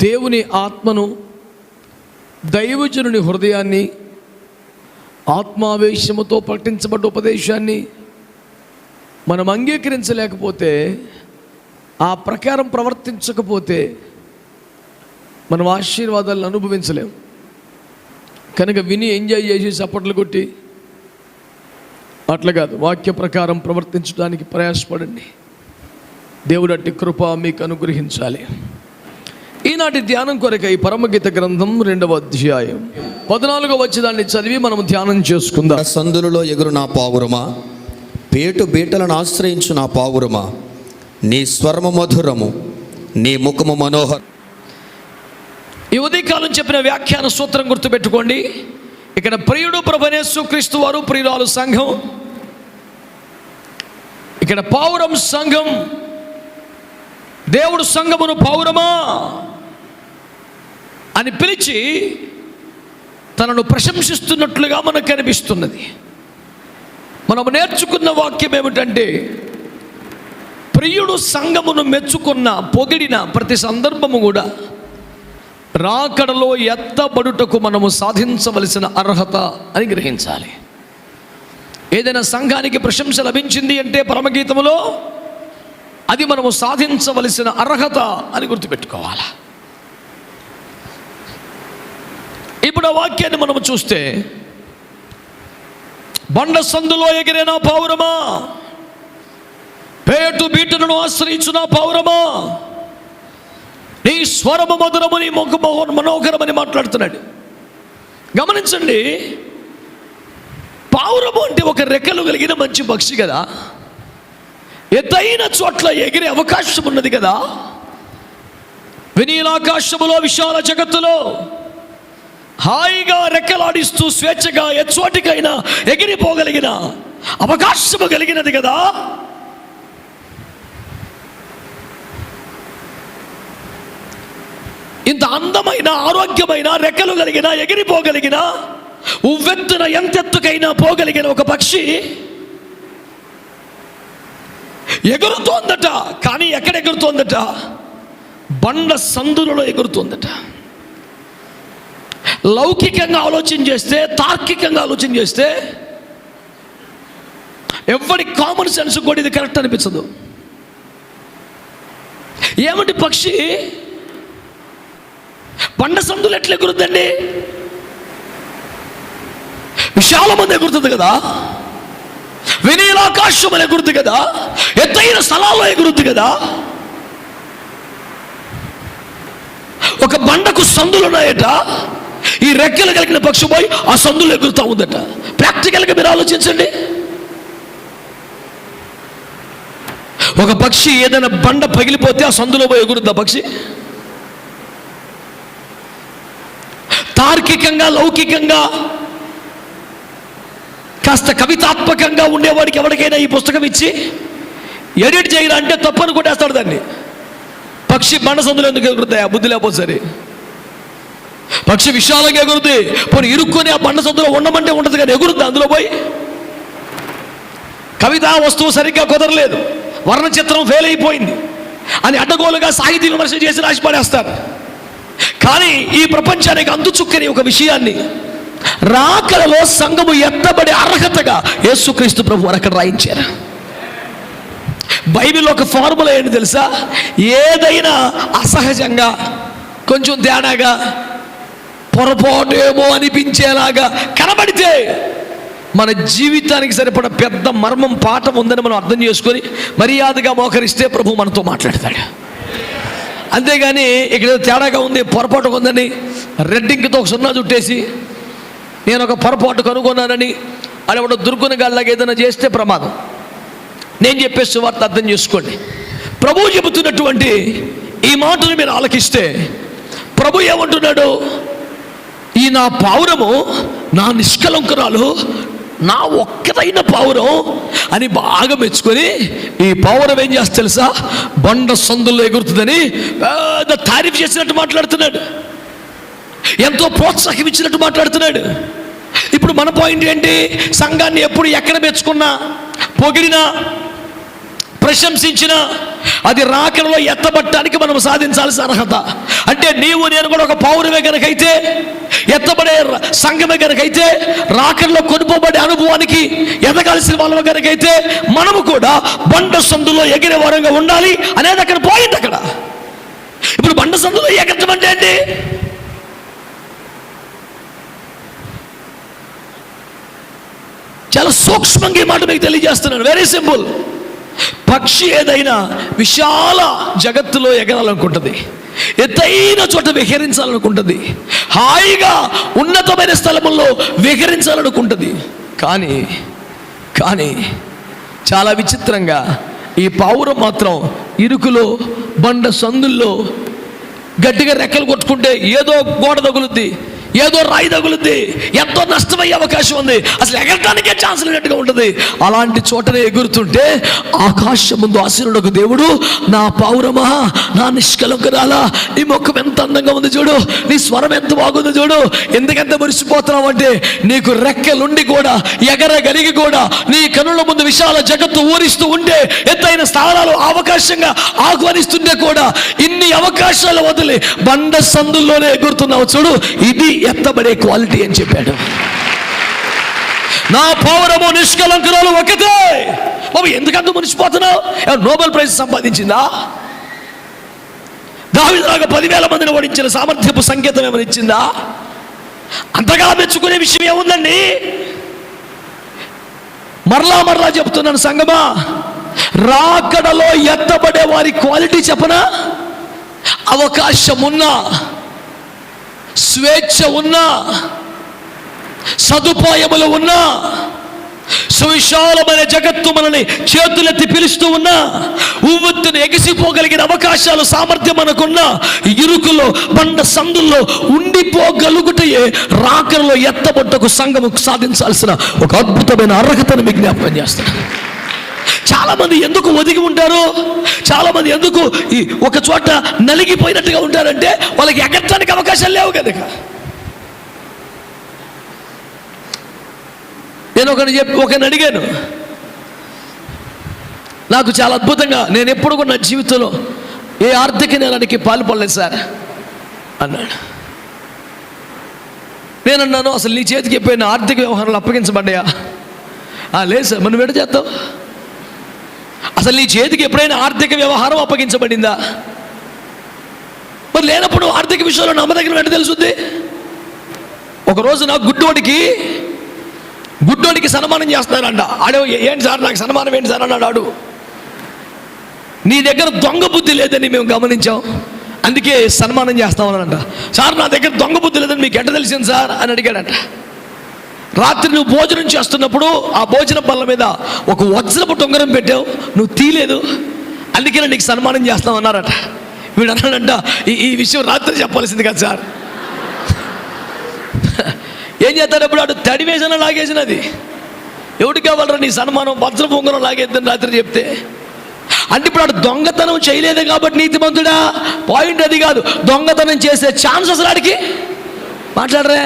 దేవుని ఆత్మను, దైవజనుని హృదయాన్ని, ఆత్మావేశముతో ప్రకటించబడ్డ ఉపదేశాన్ని మనం అంగీకరించలేకపోతే, ఆ ప్రకారం ప్రవర్తించకపోతే మనం ఆశీర్వాదాలను అనుభవించలేము. కనుక విని ఎంజాయ్ చేసి చప్పట్లు కొట్టి అట్లా కాదు, వాక్య ప్రకారం ప్రవర్తించడానికి ప్రయాసపడండి. దేవుడు అట్టి కృప మీకు అనుగ్రహించాలి. ఈనాటి ధ్యానం కొరకై పరమగీత గ్రంథం 2వ అధ్యాయం 14వ వచనాన్ని చదివి మనం ధ్యానం చేసుకుందాం. సందులలో ఎగురు నా పావురమా, పేటు బీటలను ఆశ్రయించు నా పావురమా, నీ స్వరము మధురము, నీ ముఖము మనోహరం. ఈ ఉదయకాలం చెప్పిన వ్యాఖ్యాన సూత్రం గుర్తుపెట్టుకోండి. ఇక్కడ ప్రియుడు ప్రభువైన యేసుక్రీస్తు వారు, ప్రియురాలు సంఘం, ఇక్కడ పావురం సంఘం. దేవుడు సంఘమును పావురమా అని పిలిచి తనను ప్రశంసిస్తున్నట్లుగా మనకు కనిపిస్తున్నది. మనము నేర్చుకున్న వాక్యం ఏమిటంటే, ప్రియుడు సంఘమును మెచ్చుకున్న, పొగిడిన ప్రతి సందర్భము కూడా రాకడలో ఎత్తబడుటకు మనము సాధించవలసిన అర్హత అని గ్రహించాలి. ఏదైనా సంఘానికి ప్రశంస లభించింది అంటే పరమగీతములో అది మనము సాధించవలసిన అర్హత అని గుర్తుపెట్టుకోవాలి. ఇప్పుడు ఆ వాక్యాన్ని మనము చూస్తే, బండ సందులో ఎగిరేనా పావురమా, పేటు బీటలను ఆశ్రయించునా పావురమా, నీ స్వరము మధురము, నీ ముఖము మనోహరమని మాట్లాడుతున్నాడు. గమనించండి, పావురము అంటే ఒక రెక్కలు కలిగిన మంచి పక్షి కదా, ఎత్తైన చోట్ల ఎగిరే అవకాశం ఉన్నది కదా. వినీలాకాశములో, విశాల జగత్తులో హాయిగా రెక్కలాడిస్తూ స్వేచ్ఛగా ఎచ్చోటికైనా ఎగిరిపోగలిగిన అవకాశము కలిగినది కదా. ఇంత అందమైన, ఆరోగ్యమైన, రెక్కలు కలిగిన, ఎగిరిపోగలిగిన, ఉవ్వెత్తున ఎంతెత్తుకైనా పోగలిగిన ఒక పక్షి ఎగురుతోందట. కానీ ఎక్కడ ఎగురుతోందట? బండ సందులలో ఎగురుతోందట. లౌకికంగా ఆలోచన చేస్తే, తార్కికంగా ఆలోచన చేస్తే, ఎవరి కామన్ సెన్స్ కూడా ఇది కరెక్ట్ అనిపించదు. ఏమిటి పక్షి బండ సందులు ఎట్లా ఎగురుద్దండి? విశాలమంది ఎగురుతుంది కదా, వినీలాకాశం అని ఎగురుతుంది కదా, ఎత్తైన స్థలాల్లో ఎగురుతుంది కదా. ఒక బండకు సందులు ఉన్నాయట, ఈ రెక్కలు కలిగిన పక్షి పోయి ఆ సందులు ఎగురుతూ ఉందట. ప్రాక్టికల్గా మీరు ఆలోచించండి. ఒక పక్షి ఏదైనా బండ పగిలిపోతే ఆ సందులో పోయి ఎగురుద్దా పక్షి? తార్కికంగా, లౌకికంగా, కాస్త కవితాత్మకంగా ఉండేవాడికి ఎవరికైనా ఈ పుస్తకం ఇచ్చి ఎడిట్ చేయరా అంటే తప్పని కొట్టేస్తాడు దాన్ని. పక్షి బండ సందులో ఎందుకు ఎగురుతాయి? ఆ బుద్ధి లేకపోతే సరే. పక్షి విశాలంగా ఎగురుతుంది, పోనీ ఇరుక్కొని ఆ బండ సందులో ఉండమంటే ఉండదు కానీ ఎగురుద్ది అందులో పోయి. కవితా వస్తువు సరిగ్గా కుదరలేదు, వర్ణ చిత్రం ఫెయిల్ అయిపోయింది అని అడ్డగోలుగా సాహితీ విమర్శ చేసి రాసి పడేస్తారు. కానీ ఈ ప్రపంచానికి అందుచుక్కని ఒక విషయాన్ని రాకడలో సంఘము ఎత్తబడే అర్హతగా యేసుక్రీస్తు ప్రభు వారు అక్కడ రాయించారు. బైబిల్లో ఒక ఫార్ములా ఏంటి తెలుసా? ఏదైనా అసహజంగా, కొంచెం తేడాగా, పొరపాటు ఏమో అనిపించేలాగా కనబడితే మన జీవితానికి సరిపడ పెద్ద మర్మం, పాఠం ఉందని మనం అర్థం చేసుకొని మర్యాదగా మోకరిస్తే ప్రభు మనతో మాట్లాడతాడు. అంతేగాని ఇక్కడ తేడాగా ఉంది, పొరపాటుగా ఉందని రెడ్డింగ్తో ఒక సున్నా చుట్టేసి నేను ఒక పొరపాటు కనుగొన్నానని అది ఒక దుర్గుణ గాల్లాగా ఏదైనా చేస్తే ప్రమాదం. నేను చెప్పే సువార్త అర్థం చేసుకోండి. ప్రభువు చెబుతున్నటువంటి ఈ మాటను మీరు ఆలకిస్తే ప్రభు ఏమంటున్నాడు? ఈ నా పావురము, నా నిష్కలంకురాలు, నా ఒక్కదైన పావురం అని బాగా మెచ్చుకొని ఈ పావురం ఏం చేస్తా తెలుసా? బండ సందుల్లో ఎగురుతుందని పెద్ద తారీఫ్ చేసినట్టు మాట్లాడుతున్నాడు, ఎంతో ప్రోత్సాహించినట్టు మాట్లాడుతున్నాడు. ఇప్పుడు మన పాయింట్ ఏంటి? సంఘాన్ని ఎప్పుడు ఎక్కడ మెచ్చుకున్నా, పొగిడినా, ప్రశంసించినా అది రాకడలో ఎత్తబట్టడానికి మనం సాధించాల్సిన అర్హత. అంటే నీవు నేను కూడా ఒక పౌరమే కనుకైతే, ఎత్తబడే సంఘమే కనుకైతే, రాకడలో కొనుకోబడే అనుభవానికి ఎదగాల్సిన వాళ్ళ కనుకైతే మనము కూడా బండ సందులో ఎగిరే వారంగా ఉండాలి అనేది అక్కడ పోయింది. అక్కడ ఇప్పుడు బండ సందులో ఎగరటం అంటే ఏంటి? చాలా సూక్ష్మంగా ఈ మాట మీకు తెలియజేస్తున్నాను. Very simple. పక్షి ఏదైనా విశాల జగత్తులో ఎగరాలనుకుంటుంది, ఎత్తైన చోట విహరించాలనుకుంటుంది, హాయిగా ఉన్నతమైన స్థలముల్లో విహరించాలనుకుంటుంది. కానీ చాలా విచిత్రంగా ఈ పావురం మాత్రం ఇరుకులో బండ సందుల్లో గట్టిగా రెక్కలు కొట్టుకుంటే ఏదో గోడ తగులుద్ది, ఏదో రాయి తగులుద్ది, ఎంతో నష్టమయ్యే అవకాశం ఉంది, అసలు ఎగరటానికే ఛాన్స్ లేనట్టుగా ఉంటుంది. అలాంటి చోటనే ఎగురుతుంటే ఆకాశం ముందు ఆశీనుడకు దేవుడు, నా పావురమా, నా నిష్కలంకరాలా, నీ ముఖం ఎంత అందంగా ఉంది చూడు, నీ స్వరం ఎంత బాగుంది చూడు, ఎందుకంత మురిసిపోతున్నావు అంటే నీకు రెక్కలుండి కూడా ఎగరగలిగి కూడా నీ కనుల ముందు విశాల జగత్తు ఊరిస్తూ ఉంటే, ఎత్తైన స్థానాలు అవకాశంగా ఆహ్వానిస్తుంటే కూడా ఇన్ని అవకాశాలు వదిలి బండ సందుల్లోనే ఎగురుతున్నావు చూడు, ఇది ఎత్తబడే క్వాలిటీ అని చెప్పాడు. నా పౌరము నిష్కలంకరాలు ఒకటే. బాబు ఎందుకంత మునిసిపోతున్నావు? Nobel prize సంపాదించిందా? దావీదులాగా 10,000 మందిని ఓడించిన సామర్థ్యపు సంకేతం ఏమైనా ఇచ్చిందా? అంతగా మెచ్చుకునే విషయం ఏముందండి? మరలా చెప్తున్నాను సంగమా, రాకడలో ఎత్తబడే వారి క్వాలిటీ చెప్పనా? అవకాశం ఉన్నా, స్వేచ్ఛ ఉన్నా, సదుపాయములు ఉన్నా, సువిశాలమైన జగత్తు మనల్ని చేతులెత్తి పిలుస్తూ ఉన్నా, ఉవ్వెత్తున ఎగిసిపోగలిగిన అవకాశాలు సామర్థ్యం మనకున్నా, ఇరుకులో బండ సందుల్లో ఉండిపోగలుగుటయే రాకడలో ఎత్తబొట్టకు సంఘము సాధించాల్సిన ఒక అద్భుతమైన అర్హతను మీకు జ్ఞాపకం చేస్తాను. చాలా మంది ఎందుకు ఒదిగి ఉంటారు? చాలా మంది ఎందుకు ఈ ఒక చోట నలిగిపోయినట్టుగా ఉంటారంటే వాళ్ళకి ఎగరటానికి అవకాశాలు లేవు కనుక. నేను ఒకరిని అడిగాను, నాకు చాలా అద్భుతంగా, నేను ఎప్పుడు కూడా నా జీవితంలో ఏ ఆర్థిక నేరానికి పాల్పడలేదు సార్ అన్నాడు. నేనన్నాను, అసలు నీ చేతికి ఎప్పుడైనా ఆర్థిక వ్యవహారాలు అప్పగించబడ్డాయా? లేదు సార్. మనం ఎటు చేద్దాం? అసలు నీ చేతికి ఎప్పుడైనా ఆర్థిక వ్యవహారం అప్పగించబడిందా? మరి లేనప్పుడు ఆర్థిక విషయంలో నమ్మదగిన వెంట తెలుసుద్ది. ఒకరోజు నాకు గుడ్డోడికి సన్మానం చేస్తున్నారంట. ఆడే ఏంటి సార్ నాకు సన్మానం ఏంటి సార్ అన్నాడు. ఆడు, నీ దగ్గర దొంగ బుద్ధి లేదని మేము గమనించాం, అందుకే సన్మానం చేస్తామన్నాడంట. సార్ నా దగ్గర దొంగ బుద్ధి లేదని మీకు ఎట్ట తెలిసింది సార్ అని అడిగాడంట. రాత్రి నువ్వు భోజనం చేస్తున్నప్పుడు ఆ భోజన బల్ల మీద ఒక వజ్రపు ఉంగరం పెట్టావు, నువ్వు తీయలేదు, అందుకే నీకు సన్మానం చేస్తామన్నారట. వీడు అన్నాడంట, ఈ విషయం రాత్రి చెప్పాల్సింది కదా సార్. ఏం చేస్తాడు ఇప్పుడు? ఆడు తడి వేసిన లాగేసినది. ఎవరికి కావాలరా నీ సన్మానం? వజ్రపు ఉంగరం లాగేద్దని రాత్రి చెప్తే. అంటే ఇప్పుడు ఆడు దొంగతనం చేయలేదు కాబట్టి నీతిమంతుడా? పాయింట్ అది కాదు. దొంగతనం చేసే ఛాన్సెస్ రాడికి. మాట్లాడరే.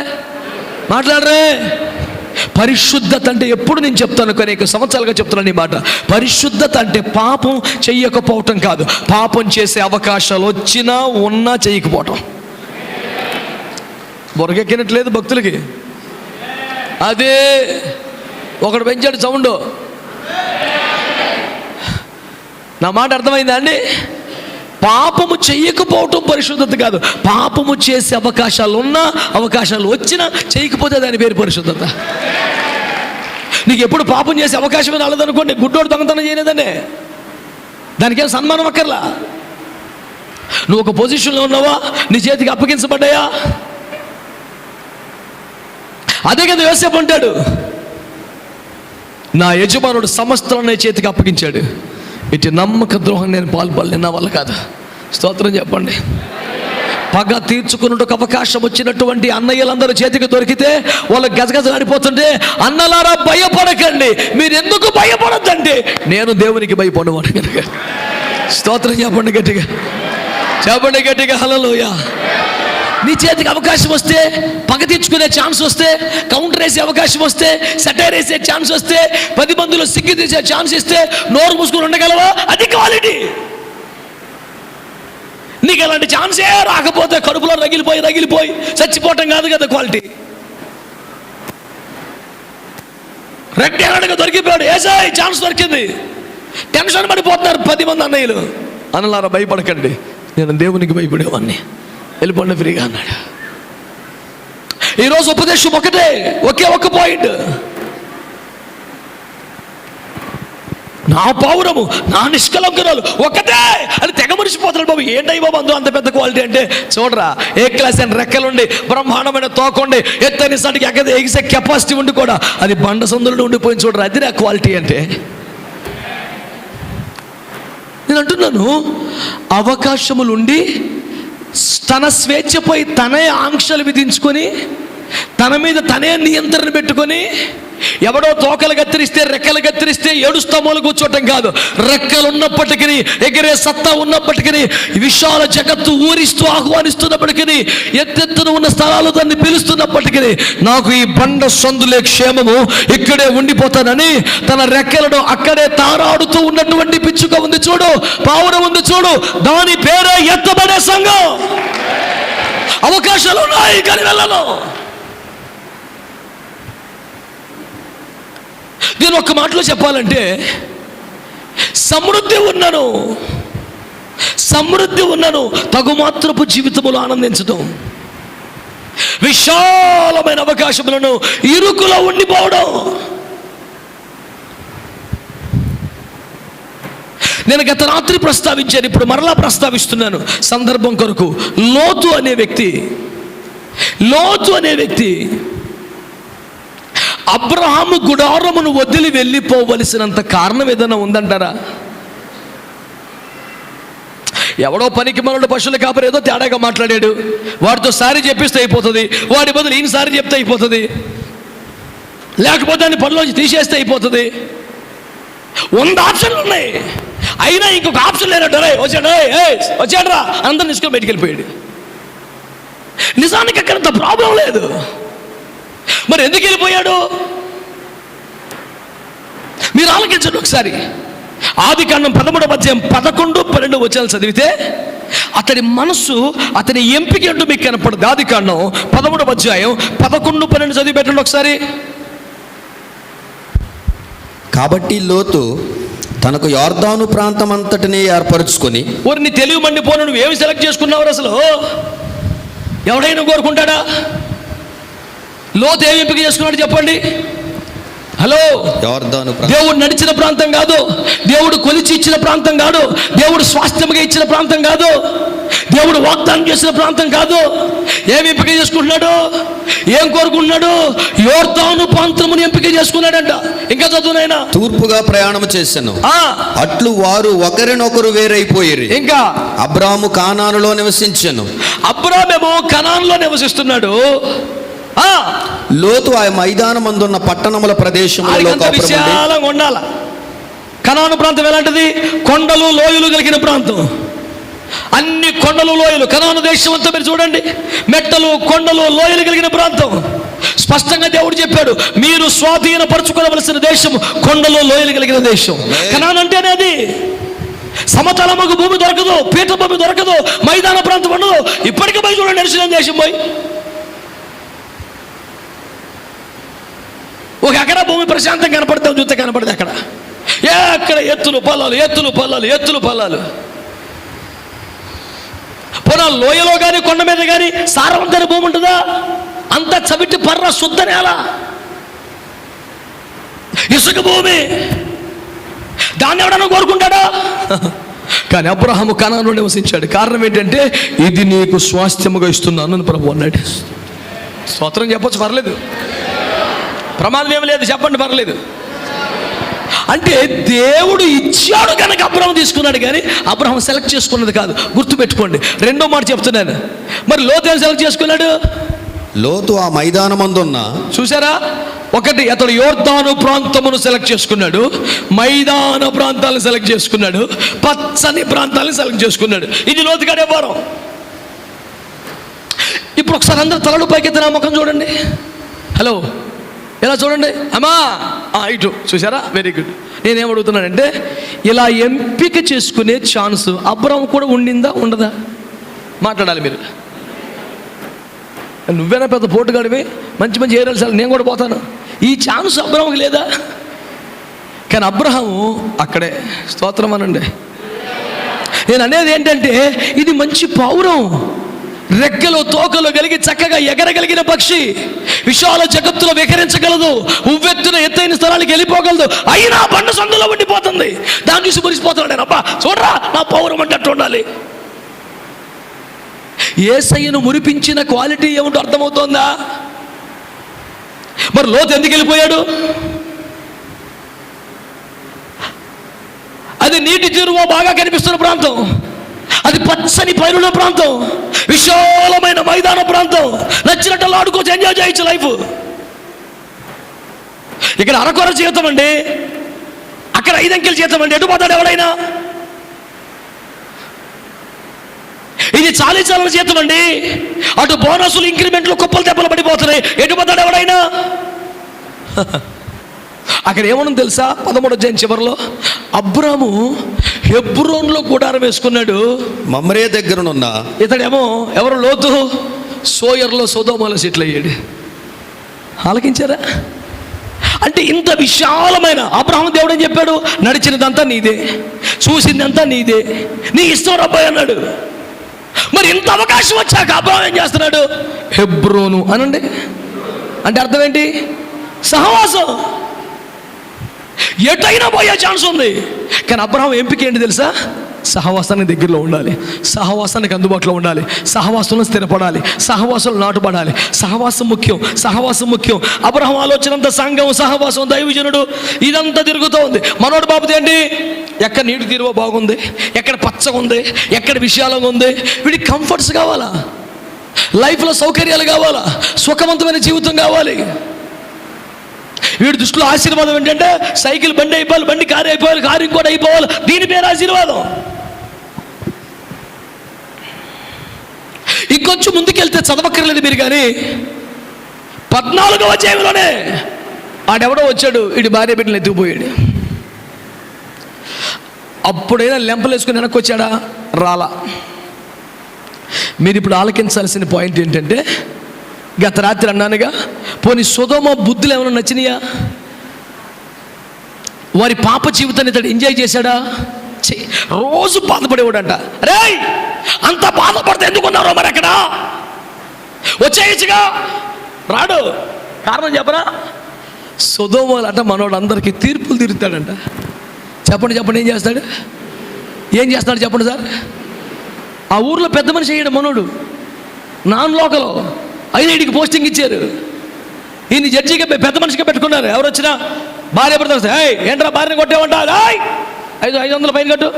పరిశుద్ధత అంటే ఎప్పుడు నేను చెప్తాను, అనేక సంవత్సరాలుగా చెప్తున్నాను ఈ మాట. పరిశుద్ధత అంటే పాపం చెయ్యకపోవటం కాదు, పాపం చేసే అవకాశాలు వచ్చినా ఉన్నా చేయకపోవటం. బొరగెక్కినట్లేదు భక్తులకి. అదే ఒకడు పెంచాడు సౌండ్. నా మాట అర్థమైందా అండి? పాపము చెయ్యకపోవటం పరిశుద్ధత కాదు, పాపము చేసే అవకాశాలు ఉన్నా, అవకాశాలు వచ్చినా చేయకపోతే దాని పేరు పరిశుద్ధత. నీకు ఎప్పుడు పాపం చేసే అవకాశమే రాలేదనుకోండి, గుడ్డోడు దొంగతనం చేయలేదనే, దానికేం సన్మానం అక్కర్లా. నువ్వు ఒక పొజిషన్లో ఉన్నావా? నీ చేతికి అప్పగించబడ్డాయా? అదే కదా యోసేపు అంటాడు, నా యజమానుడు సమస్తలను నీ చేతికి అప్పగించాడు, ఇటు నమ్మక ద్రోహం నేను పాల్పడలేను, నా వల్ల కాదు. స్తోత్రం చెప్పండి. పగ తీర్చుకున్నట్టు అవకాశం వచ్చినటువంటి అన్నయ్యలందరూ చేతికి దొరికితే వాళ్ళు గజగజలాడిపోతుంటే, అన్నలారా భయపడకండి, మీరు ఎందుకు భయపడద్దంటే నేను దేవునికి భయపడవాడు కనుక. స్తోత్రం చెప్పండి గట్టిగా, హల్లెలూయా. నీ చేతికి అవకాశం వస్తే, పగ తీర్చుకునే ఛాన్స్ వస్తే, కౌంటర్ వేసే అవకాశం వస్తే, సెటైర్ వేసే ఛాన్స్ వస్తే, 10 మందిలో సిగ్గు తీసే ఛాన్స్ ఇస్తే నోరు మూసుకుని ఉండగలవా? అది క్వాలిటీ. నీకు అలాంటి ఛాన్సే రాకపోతే కడుపులో రగిలిపోయి చచ్చిపోవటం కాదు కదా క్వాలిటీ. రెడ్డి దొరికిపోయాడు, ఏసాయి ఛాన్స్ దొరికింది, టెన్షన్ పడిపోతున్నారు 10 మంది అన్నయ్యలు. అన్నలారా భయపడకండి, నేను దేవునికి భయపడేవాడిని, వెళ్ళిపోండి ఫ్రీగా అన్నాడు. ఈరోజు ఉపదేశం ఒకటే, ఒక్క పాయింట్. నా పౌరము, నా నిష్కలంకరాలు ఒకటే అని తెగ మురిసిపోతున్నాడు బాబు. ఏంటై బాబు అందులో అంత పెద్ద క్వాలిటీ అంటే, చూడరా ఏ క్లాస్ అని రెక్కలుండి, బ్రహ్మాండమైన తోకండి, ఎత్తని సాటికి ఎగిసే కెపాసిటీ ఉండి కూడా అది బండ సందులో ఉండిపోయింది. చూడరా, అది నా క్వాలిటీ అంటే. నేను అంటున్నాను, అవకాశములుండి తన స్వేచ్ఛపై తనే ఆంక్షలు విధించుకొని, తన మీద తనే నియంత్రణ పెట్టుకొని, ఎవడో తోకలు కత్తిరిస్తే, రెక్కలు కత్తిరిస్తే ఏడుస్తామోలు కూర్చోటం కాదు. రెక్కలు ఉన్నప్పటికీ, ఎగిరే సత్తా ఉన్నప్పటికీ, విశాల జగత్తు ఊరిస్తూ ఆహ్వానిస్తున్నప్పటికీ, ఎత్తెత్తున ఉన్న స్థలాలు దాన్ని పిలుస్తున్నప్పటికీ, నాకు ఈ బండ సందులే క్షేమము, ఇక్కడే ఉండిపోతానని తన రెక్కలను అక్కడే తారాడుతూ ఉన్నటువంటి పిచ్చుక ఉంది చూడు, పావురం ఉంది చూడు, దాని పేరే ఎత్తబడే సంఘం. అవకాశాలు ఉన్నాయి కానీ వెళ్ళను. నేను ఒక్క మాటలో చెప్పాలంటే, సమృద్ధి ఉన్నను తగుమాత్రపు జీవితములు ఆనందించడం, విశాలమైన అవకాశములను ఇరుకులో ఉండిపోవడం. నేను గత రాత్రి ప్రస్తావించాను, ఇప్పుడు మరలా ప్రస్తావిస్తున్నాను సందర్భం కొరకు. లోతు అనే వ్యక్తి అబ్రహాము గుడారమును వదిలి వెళ్ళిపోవలసినంత కారణం ఏదైనా ఉందంటారా? ఎవడో పనికి మనోడు పశువుల కాపరి ఏదో తేడాగా మాట్లాడాడు, వాడితో సారీ చెప్పిస్తే అయిపోతుంది, వాడి బదులు ఈయన సారీ చెప్తే అయిపోతుంది, లేకపోతే దాన్ని పనిలోంచి తీసేస్తే అయిపోతుంది. 100 ఆప్షన్లు ఉన్నాయి, అయినా ఇంకొక ఆప్షన్ లేనట్టు వచ్చాడరా అందరిని తీసుకొని బయటికి వెళ్ళిపోయాడు. నిజానికి అక్కడంత ప్రాబ్లం లేదు, మరి ఎందుకు వెళ్ళిపోయాడు? మీరు ఆలోచించండి ఒకసారి. ఆదికాండం 13వ అధ్యాయం 11, 12 వచనాలు చదివితే అతని మనస్సు, అతని ఎంపిక అంటూ మీకు కనపడదు. ఆదికాండం 13వ అధ్యాయం 11, 12 చదివి పెట్టండి ఒకసారి. కాబట్టి లోతు తనకు యొర్దాను ప్రాంతం అంతటిని ఏర్పరచుకొని, నీ తెలివి మండిపోను, నువ్వేమి సెలెక్ట్ చేసుకున్నావు అసలు? ఎవడైనా కోరుకుంటాడా? లోతు ఏమి ఎంపిక చేసుకున్నాడు చెప్పండి? హలో, దేవుడు నడిచిన ప్రాంతం కాదు, దేవుడు కొలిచి ఇచ్చిన ప్రాంతం కాదు, దేవుడు స్వాస్థ్యంగా ఇచ్చిన ప్రాంతం కాదు, దేవుడు వాగ్దానం చేసిన ప్రాంతం కాదు. ఏమి ఎంపిక చేసుకుంటున్నాడు? ఏం కోరుకుంటున్నాడు? యొర్దాను ప్రాంతమును ఎంపిక చేసుకున్నాడంట. ఇంకా చదువునైనా, తూర్పుగా ప్రయాణం చేశాను, అట్లు వారు ఒకరినొకరు వేరైపోయారు. ఇంకా అబ్రాము కానానులో నివసించాను. అబ్రామేమో కనానులో నివసిస్తున్నాడు. లోతు ఆ మైదానమందున్న పట్టణముల ప్రదేశంలో విశాలంగా ఉండాల. కనాను ప్రాంతం ఎలాంటిది? కొండలు లోయలు కలిగిన ప్రాంతం. అన్ని కొండలు లోయలు, కనాను దేశం అంతా మీరు చూడండి, మెట్టలు కొండలు లోయలు కలిగిన ప్రాంతం. స్పష్టంగా దేవుడు చెప్పాడు, మీరు స్వాధీనపరచుకోవలసిన దేశం కొండలు లోయలు కలిగిన దేశం. కనాను అంటేనే అది. సమతలముకు భూమి దొరకదు, పీఠ భూమి దొరకదు, మైదాన ప్రాంతం ఉండదు. ఇప్పటికీ పోయి చూడండి, నడిచిన దేశం పోయి. 1 ఎకరా భూమి ప్రశాంతం కనపడతాం, చూస్తే కనపడదు అక్కడ. ఎక్కడ ఎత్తులు పొలాలు. పొలాలు లోయలో కానీ కొండ మీద కానీ సారవంతమైన భూమి ఉంటుందా? అంతా చవిటి పర్ర శుద్ధ నేల, ఇసుక భూమి. దాన్ని ఎవడన్నా కోరుకుంటాడా? కానీ అబ్రహాము కనానులో నివసించాడు. కారణం ఏంటంటే, ఇది నీకు స్వాస్థ్యముగా ఇస్తున్నాను అని ప్రభువు అన్నాడు. స్తోత్రం చెప్పొచ్చు, పర్లేదు, ప్రమాదం ఏమి లేదు, చెప్పండి, పర్లేదు. అంటే దేవుడు ఇచ్చాడు కనుక అబ్రహాం తీసుకున్నాడు, కానీ అబ్రహాం సెలెక్ట్ చేసుకున్నది కాదు. గుర్తుపెట్టుకోండి. రెండో మాట చెప్తున్నాను. మరి లోతు ఏం సెలెక్ట్ చేసుకున్నాడు? లోతు ఆ మైదానమందున్న, చూసారా, ఒకటి అతడు యొర్దాను ప్రాంతమును సెలెక్ట్ చేసుకున్నాడు, మైదాన ప్రాంతాలను సెలెక్ట్ చేసుకున్నాడు, పచ్చని ప్రాంతాలను సెలెక్ట్ చేసుకున్నాడు. ఇది లోతుగానే వారం. ఇప్పుడు ఒకసారి అందరూ తలలు పైకెత్తి నా ముఖం చూడండి. హలో, ఇలా చూడండి అమ్మా, ఇటు చూసారా? Very good. నేనేమడుగుతున్నానంటే, ఇలా ఎంపిక చేసుకునే ఛాన్స్ అబ్రహాము కూడా ఉండిందా ఉండదా? మాట్లాడాలి మీరు. నువ్వేనా పెద్ద పోటుగాడివి, మంచి మంచి ఏరియాలు సార్, నేను కూడా పోతాను. ఈ ఛాన్స్ అబ్రహాముకి లేదా? కానీ అబ్రహాము అక్కడే. స్తోత్రం అనండి. నేను అనేది ఏంటంటే, ఇది మంచి పౌరం, రెక్కలు తోకలు కలిగి చక్కగా ఎగరగలిగిన పక్షి, విశాల జగత్తులో విహరించగలదు, ఉవ్వెత్తున ఎత్తైన స్థలానికి వెళ్ళిపోగలదు. అయినా బండ సందులో ఉండిపోతుంది. దాన్ని చూసి మురిసిపోతున్నాడు నేను. అబ్బా చూడరా, నా పౌరం అంటే అట్టు ఉండాలి. యేసయ్యను మురిపించిన క్వాలిటీ ఏమిటో అర్థమవుతోందా? మరి లోతు ఎందుకు వెళ్ళిపోయాడు? అది నీటి తీరువ బాగా కనిపిస్తున్న ప్రాంతం, అది పచ్చని పైరుల ప్రాంతం, విశాలమైన మైదాన ప్రాంతం, నచ్చినట్టు ఆడుకోవచ్చు, ఎంజాయ్ చేయొచ్చు లైఫ్. ఇక్కడ అరకొర జీవితం అండి, అక్కడ 5 అంకెల జీవితం అండి. ఎటు పోతాడు ఎవడైనా? ఇది చాలీ జీతం అండి, అటు బోనసులు ఇంక్రిమెంట్లు కుప్పలు దెబ్బలు పడిపోతున్నాయి. ఎటు పోతాడు ఎవడైనా? అక్కడ ఏమన్నా తెలుసా? 13వ అధ్యాయం చివరిలో అబ్రాము హెబ్రోన్లో గుడారం వేసుకున్నాడు. మమ్రే దగ్గరనున్న ఇతడేమో ఎవరు? లోతు సోయర్లో సొదొమలో సెటిల్ అయ్యాడు. ఆలకించారా? అంటే ఇంత విశాలమైన అబ్రహాము దేవుడు ఏం చెప్పాడు? నడిచినదంతా నీదే, చూసిందంతా నీదే, నీ ఇష్టం రబ్బాయి అన్నాడు. మరి ఇంత అవకాశం వచ్చాక అబ్రహాం ఏం చేస్తున్నాడు? హెబ్రోను అనండి. అంటే అర్థం ఏంటి? సహవాసం. ఎటైనా పోయే ఛాన్స్ ఉంది. కానీ అబ్రహాం ఎంపిక ఏంటి తెలుసా? సహవాసానికి దగ్గరలో ఉండాలి, సహవాసానికి అందుబాటులో ఉండాలి, సహవాసంలో స్థిరపడాలి, సహవాసంలో నాటుపడాలి. సహవాసం ముఖ్యం, సహవాసం ముఖ్యం. అబ్రహాం ఆలోచన అంతా సంఘం, సహవాసం, దైవజనుడు, ఇదంతా తిరుగుతూ ఉంది. మనోడు బాబుది ఏంటి? ఎక్కడ నీటి తీరువ బాగుంది, ఎక్కడ పచ్చగా ఉంది, ఎక్కడ విశాలంగా ఉంది. వీడికి కంఫర్ట్స్ కావాలా, లైఫ్లో సౌకర్యాలు కావాలా, సుఖవంతమైన జీవితం కావాలి. వీడి దృష్టిలో ఆశీర్వాదం ఏంటంటే సైకిల్ బండి అయిపోవాలి, బండి కారు అయిపోవాలి, కారు ఇంకోటి అయిపోవాలి. దీని పేరు ఆశీర్వాదం. ఇంకొంచెం ముందుకెళ్తే చదవక్కర్లేదు మీరు కానీ 14వ అధ్యాయంలోనే ఆడెవడో వచ్చాడు, వీడి భార్య బిడ్డలు ఎత్తుకుపోయాడు. అప్పుడైనా లెంపలు వేసుకుని వెనక్కి వచ్చాడా? రాలా. మీరు ఇప్పుడు ఆలకించాల్సిన పాయింట్ ఏంటంటే, గత రాత్రి అన్నానుగా, పోనీ సొదొమ బుద్ధులు ఏమైనా నచ్చినాయా? వారి పాప జీవితాన్ని ఇతడు ఎంజాయ్ చేశాడా? రోజు బాధపడేవాడంట. రే, అంత బాధపడితే ఎందుకున్నారో మరి అక్కడ వచ్చేయచ్చుగా. రాడు. కారణం చెప్పరా? సొదొమలో అంట మనోడు అందరికీ తీర్పులు తీరుతాడంట. చెప్పండి చెప్పండి, ఏం చేస్తాడు? ఏం చేస్తాడు చెప్పండి సార్? ఆ ఊర్లో పెద్ద మనిషి అయ్యాడు మనోడు, నాన్ లోకల్. 5 పోస్టింగ్ ఇచ్చారు. ఈయన జడ్జిగా పెద్ద మనిషిగా పెట్టుకున్నారు. ఎవరు వచ్చినా భార్య భర్త, ఏంట్రా భార్యని కొట్టేవంట, 500 ఫైన్ కట్టు,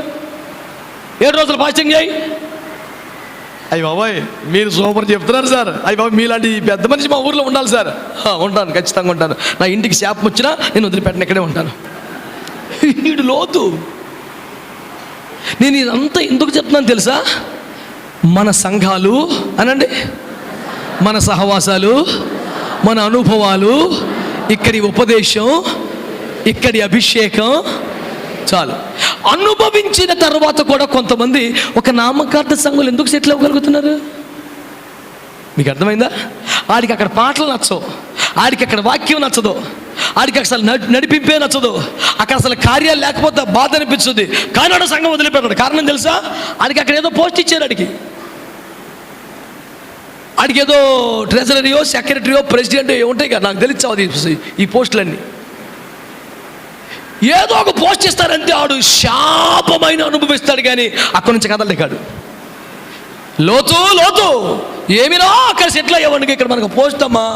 7 రోజులు ఫాస్టింగ్ చేయి. అయ్యి బాబాయ్, మీరు సూపర్ చెప్తున్నారు సార్. అయ్యి బాబు, మీలాంటి పెద్ద మనిషి మా ఊర్లో ఉండాలి సార్. ఉంటాను, ఖచ్చితంగా ఉంటాను. నా ఇంటికి శాపం వచ్చినా నేను వదిలిపెట్టను, ఇక్కడే ఉంటాను. వీడు లోతు. నేను ఇదంతా ఎందుకు చెప్తున్నాను తెలుసా? మన సంఘాలు అనండి, మన సహవాసాలు, మన అనుభవాలు, ఇక్కడి ఉపదేశం, ఇక్కడి అభిషేకం చాలు. అనుభవించిన తర్వాత కూడా కొంతమంది ఒక నామకార్థ సంఘాలు ఎందుకు సెటిల్ అవ్వగలుగుతున్నారు? మీకు అర్థమైందా? ఆడికి అక్కడ పాటలు నచ్చవు, ఆడికి అక్కడ వాక్యం నచ్చదు, ఆడికి అసలు నడిపింపే నచ్చదు, అక్కడ అసలు కార్యాలు లేకపోతే బాధ అనిపిస్తుంది. కానీ ఆడ సంఘం వదిలిపెట్టాడు. కారణం తెలుసా? ఆడికి అక్కడ ఏదో పోస్ట్ ఇచ్చారు. ఆడికి ఏదో ట్రెజరీయో, సెక్రటరీయో, ప్రెసిడెంట్ ఉంటాయి కదా, నాకు తెలియదు ఈ పోస్టులన్నీ. ఏదో ఒక పోస్ట్ ఇస్తారంటే ఆడు శాపమైన అనుభవిస్తాడు, కానీ అక్కడి నుంచి కదలలేకాడు. లోతు లోతు ఏమినో అక్కడ సెటిల్ అయ్యేవాడికి ఇక్కడ మనకు పోస్ట్ అమ్మా.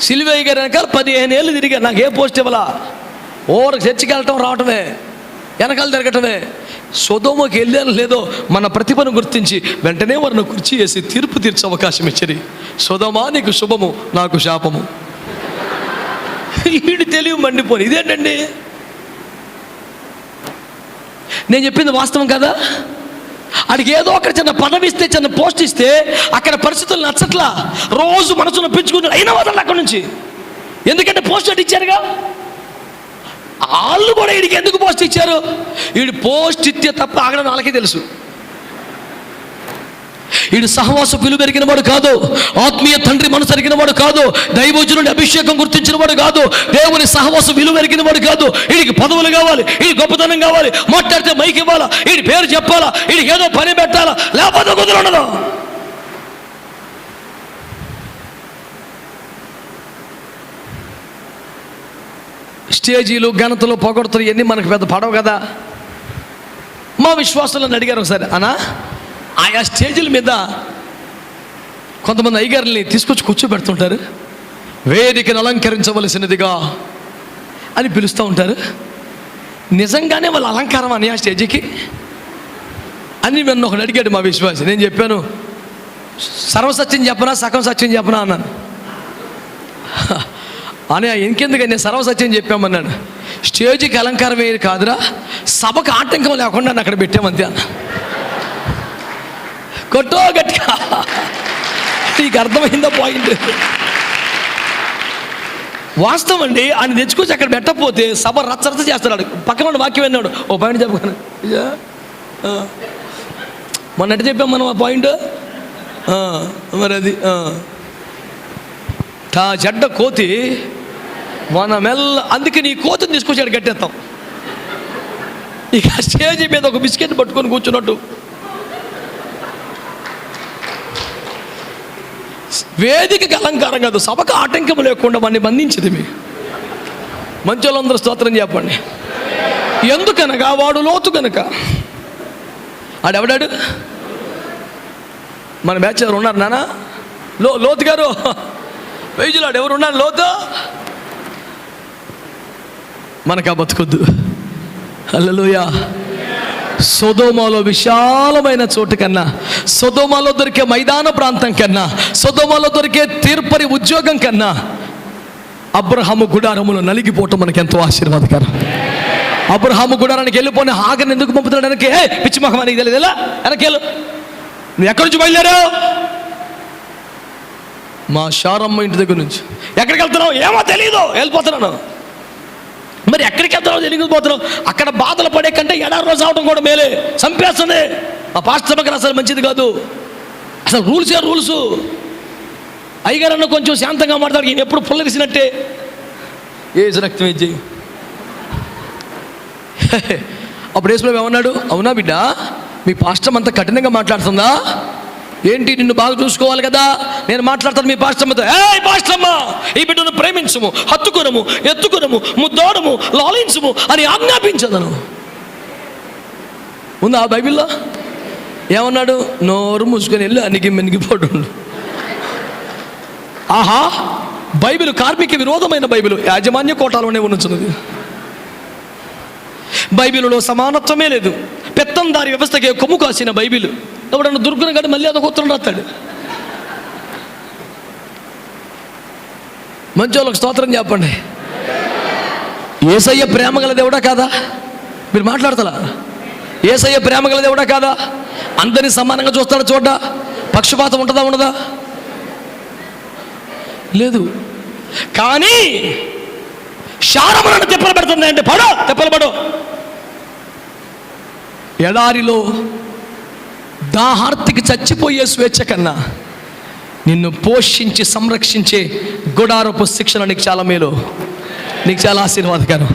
సిల్వయ్య గారు వెనకాల 15 ఏళ్ళు తిరిగా, నాకు ఏ పోస్ట్ ఇవ్వాలా? ఓవరకు చర్చికి వెళ్ళటం రావటమే, వెనకాల తిరగటమే. సొదొమకి వెళ్ళాను లేదో మన ప్రతిభను గుర్తించి వెంటనే వారిని కుర్చీ వేసి తీర్పు తీర్చే అవకాశం ఇచ్చారు. సొదొమ నీకు శుభము, నాకు శాపము. వీడు తెలివి మండిపోని. ఇదేంటండి? నేను చెప్పింది వాస్తవం కదా? ఆడికి ఏదో ఒక చిన్న పదవి ఇస్తే, చిన్న పోస్ట్ ఇస్తే అక్కడ పరిస్థితులు నచ్చట్లా, రోజు మనసు నొప్పించుకుంటాడు, అయినా వదలడు అక్కడి నుంచి. ఎందుకంటే పోస్ట్ అటు ఇచ్చారుగా. వాళ్ళు కూడా వీడికి ఎందుకు పోస్ట్ ఇచ్చారు? వీడు పోస్ట్ ఇస్తే తప్ప ఆగడం వాళ్ళకే తెలుసు. వీడు సహవాస విలువ పెరిగిన వాడు కాదు, ఆత్మీయ తండ్రి మనసు ఎరిగిన వాడు కాదు, దైవజనుడి అభిషేకం గుర్తించిన వాడు కాదు, దేవుని సహవాస విలువ పెరిగిన వాడు కాదు. వీడికి పదవులు కావాలి, వీడి గొప్పతనం కావాలి, మాట్లాడితే మైక్ ఇవ్వాలా, వీడి పేరు చెప్పాలా, వీడికి ఏదో పని పెట్టాలా, లేకపోతే కుదరఉండదు. స్టేజీలు, ఘనతలు, పొగడతలు ఇవన్నీ మనకు పెద్ద పడవు కదా. మా విశ్వాసాలను అడిగారు ఒకసారి, అన్నా ఆయా స్టేజీల మీద కొంతమంది అయ్యగారుల్ని తీసుకొచ్చి కూర్చోబెడుతుంటారు, వేదికను అలంకరించవలసినదిగా అని పిలుస్తూ ఉంటారు. నిజంగానే వాళ్ళ అలంకారం అని ఆ స్టేజీకి అని నన్ను ఒకటి అడిగాడు మా విశ్వాసి. నేను చెప్పాను, సర్వసత్యం చెప్పనా సగం సత్యం చెప్పనా అన్నాను. అని ఇంకెందుకని నేను సర్వసత్యం చెప్పామన్నాడు. స్టేజీకి అలంకారం ఏది కాదురా, సభకు ఆటంకం లేకుండా అక్కడ పెట్టామంతే అన్న. కొట్టో గట్టిగా, నీకు అర్థమైందా పాయింట్? వాస్తవం అండి. ఆయన తెచ్చుకొచ్చి అక్కడ పెట్టకపోతే సభ రచ్చరచ్చ చేస్తున్నాడు. పక్కన వాక్యం విన్నాడు, ఓ పాయింట్ చెప్పాను మొన్న ఎట్ట చెప్పాం మనం ఆ పాయింట్. మరి అది తా చెడ్డ కోతి మన మెల్ల, అందుకే నీ కోతిని తీసుకొచ్చాడు కట్టేస్తాం. ఇక స్టేజ్ మీద ఒక బిస్కెట్ పట్టుకొని కూర్చున్నట్టు. వేదికకి అలంకారం కాదు, సభకు ఆటంకం లేకుండా వాడిని బంధించింది. మీ మంచి వాళ్ళందరూ స్తోత్రం చెప్పండి. ఎందుకనగా వాడు లోతు కనుక. ఆడెవడాడు? మన బ్యాచ్ ఎవరు ఉన్నారు నానా? లోతు గారు వైద్యులాడు ఎవరు ఉన్నారు? లోతు మనకు బతుకొద్దు. హల్లెలూయా. సొదొమలో విశాలమైన చోటు కన్నా, సొదొమలో దొరికే మైదాన ప్రాంతం కన్నా, సొదొమలో దొరికే తీర్పరి ఉద్యోగం కన్నా అబ్రహాము గుడారములో నలిగిపోవటం మనకి ఎంతో ఆశీర్వాదకరం. అబ్రహాము గుడారానికి వెళ్ళిపోయిన హాగర్ని ఎందుకు పంపుతున్నాడు? వెనకే పిచ్చి మొహం నీకు తెలియదు, ఎలా వెనకేళ్ళు, నువ్వు ఎక్కడి నుంచి బయలుదేరావు? మా శారమ్మ ఇంటి దగ్గర నుంచి. ఎక్కడికి వెళ్తున్నావు? ఏమో తెలీదు, వెళ్ళిపోతున్నాను. మరి ఎక్కడికి వెళ్తున్నావు? తెలియకపోతున్నావు. అక్కడ బాధలు పడే కంటే ఎడారి రోజు అవడం కూడా మేలే. చంపేస్తుంది. ఆ పాస్టర్ అసలు మంచిది కాదు. అసలు రూల్స్. అయ్యగారన్న కొంచెం శాంతంగా మాట్లాడు, ఈయన ఎప్పుడు పుల్లరిసినట్టే ఏసు రక్తం ఏం అప్పుడు యేసు ప్రభువు ఏమన్నాడు? అవునా బిడ్డ, మీ పాస్టర్ అంత కఠినంగా మాట్లాడుతుందా ఏంటి? నిన్ను బాగా చూసుకోవాలి కదా, నేను మాట్లాడతాను మీ పాస్టమ్మతో. ఏ పాస్టమ్మ, ఈ బిడ్డను ప్రేమించుము, హత్తుకునము, ఎత్తుకునము, ముద్దోడము, లాలించుము అని ఆజ్ఞాపించదను. ఉందా బైబిల్లో? ఏమన్నాడు? నోరు మూసుకొని వెళ్ళి అనికి మెనిగిపోడు. ఆహా, బైబిల్ కార్మిక విరోధమైన బైబిల్, యాజమాన్య కోటాలోనే ఉన్నది. బైబిల్లో సమానత్వమే లేదు. పెత్తందారి వ్యవస్థకి కొమ్ము కాసిన బైబిల్. ఎవడన్నా దుర్గుణ గడి మళ్ళీ అదొక ఉత్తరం రాస్తాడు. మంచి వాళ్ళకి స్తోత్రం చెప్పండి. యేసయ్య ప్రేమ గల దేవుడా కాదా? మీరు మాట్లాడతలా? యేసయ్య ప్రేమ గల దేవుడా కాదా? అందరినీ సమానంగా చూస్తాడు. చూడ్డా పక్షపాతం ఉంటుందా? ఉండదా? లేదు. కానీ శారములను తిప్పలు పెడుతుంది అంటే తిప్పలు పడు. ఎడారిలో దాహార్తికి చచ్చిపోయే స్వేచ్ఛ కన్నా నిన్ను పోషించి సంరక్షించే గుడారపు శిక్షణ నీకు చాలా మేలు, నీకు చాలా ఆశీర్వాదకరం.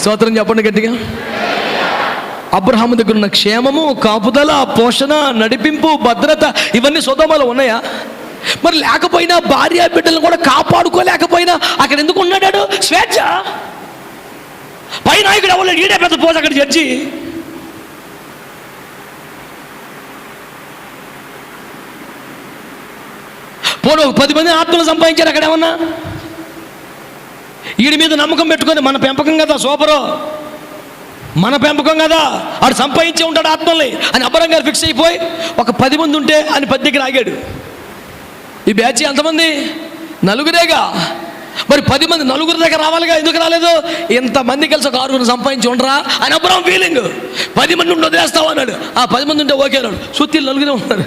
స్తోత్రం చెప్పండి గట్టిగా. అబ్రహాము దగ్గర ఉన్న క్షేమము, కాపుదల, పోషణ, నడిపింపు, భద్రత ఇవన్నీ సొదొమలో ఉన్నాయా? మరి లేకపోయినా భార్య బిడ్డలను కూడా కాపాడుకోలేకపోయినా అక్కడ ఎందుకు ఉన్నాడు? స్వేచ్ఛ. పై నాయకుడు ఎవరు? ఈడే పెద్ద పోజు అక్కడ జడ్జి. పోను 10 మంది ఆత్మలు సంపాదించారు అక్కడ. ఏమన్నా వీడి మీద నమ్మకం పెట్టుకొని, మన పెంపకం కదా సూపరు, మన పెంపకం కదా, ఆడు సంపాదించే ఉంటాడు ఆత్మల్ని అని అబ్బరం గారు ఫిక్స్ అయిపోయి ఒక 10 మంది ఉంటే అని 10 దగ్గర ఆగాడు. ఈ బ్యాచ్ ఎంతమంది? 4 ఆ మరి 10 మంది నలుగురు దగ్గర రావాలిగా, ఎందుకు రాలేదు? ఇంతమంది కలిసి ఒక 6 సంపాదించి ఉండరా అని అబ్రహాం ఫీలింగ్. 10 మంది ఉండి వదిలేస్తావు అన్నాడు. 10 మంది ఉంటే ఓకే అన్నాడు. సుత్తిలు నలుగురే ఉన్నారు.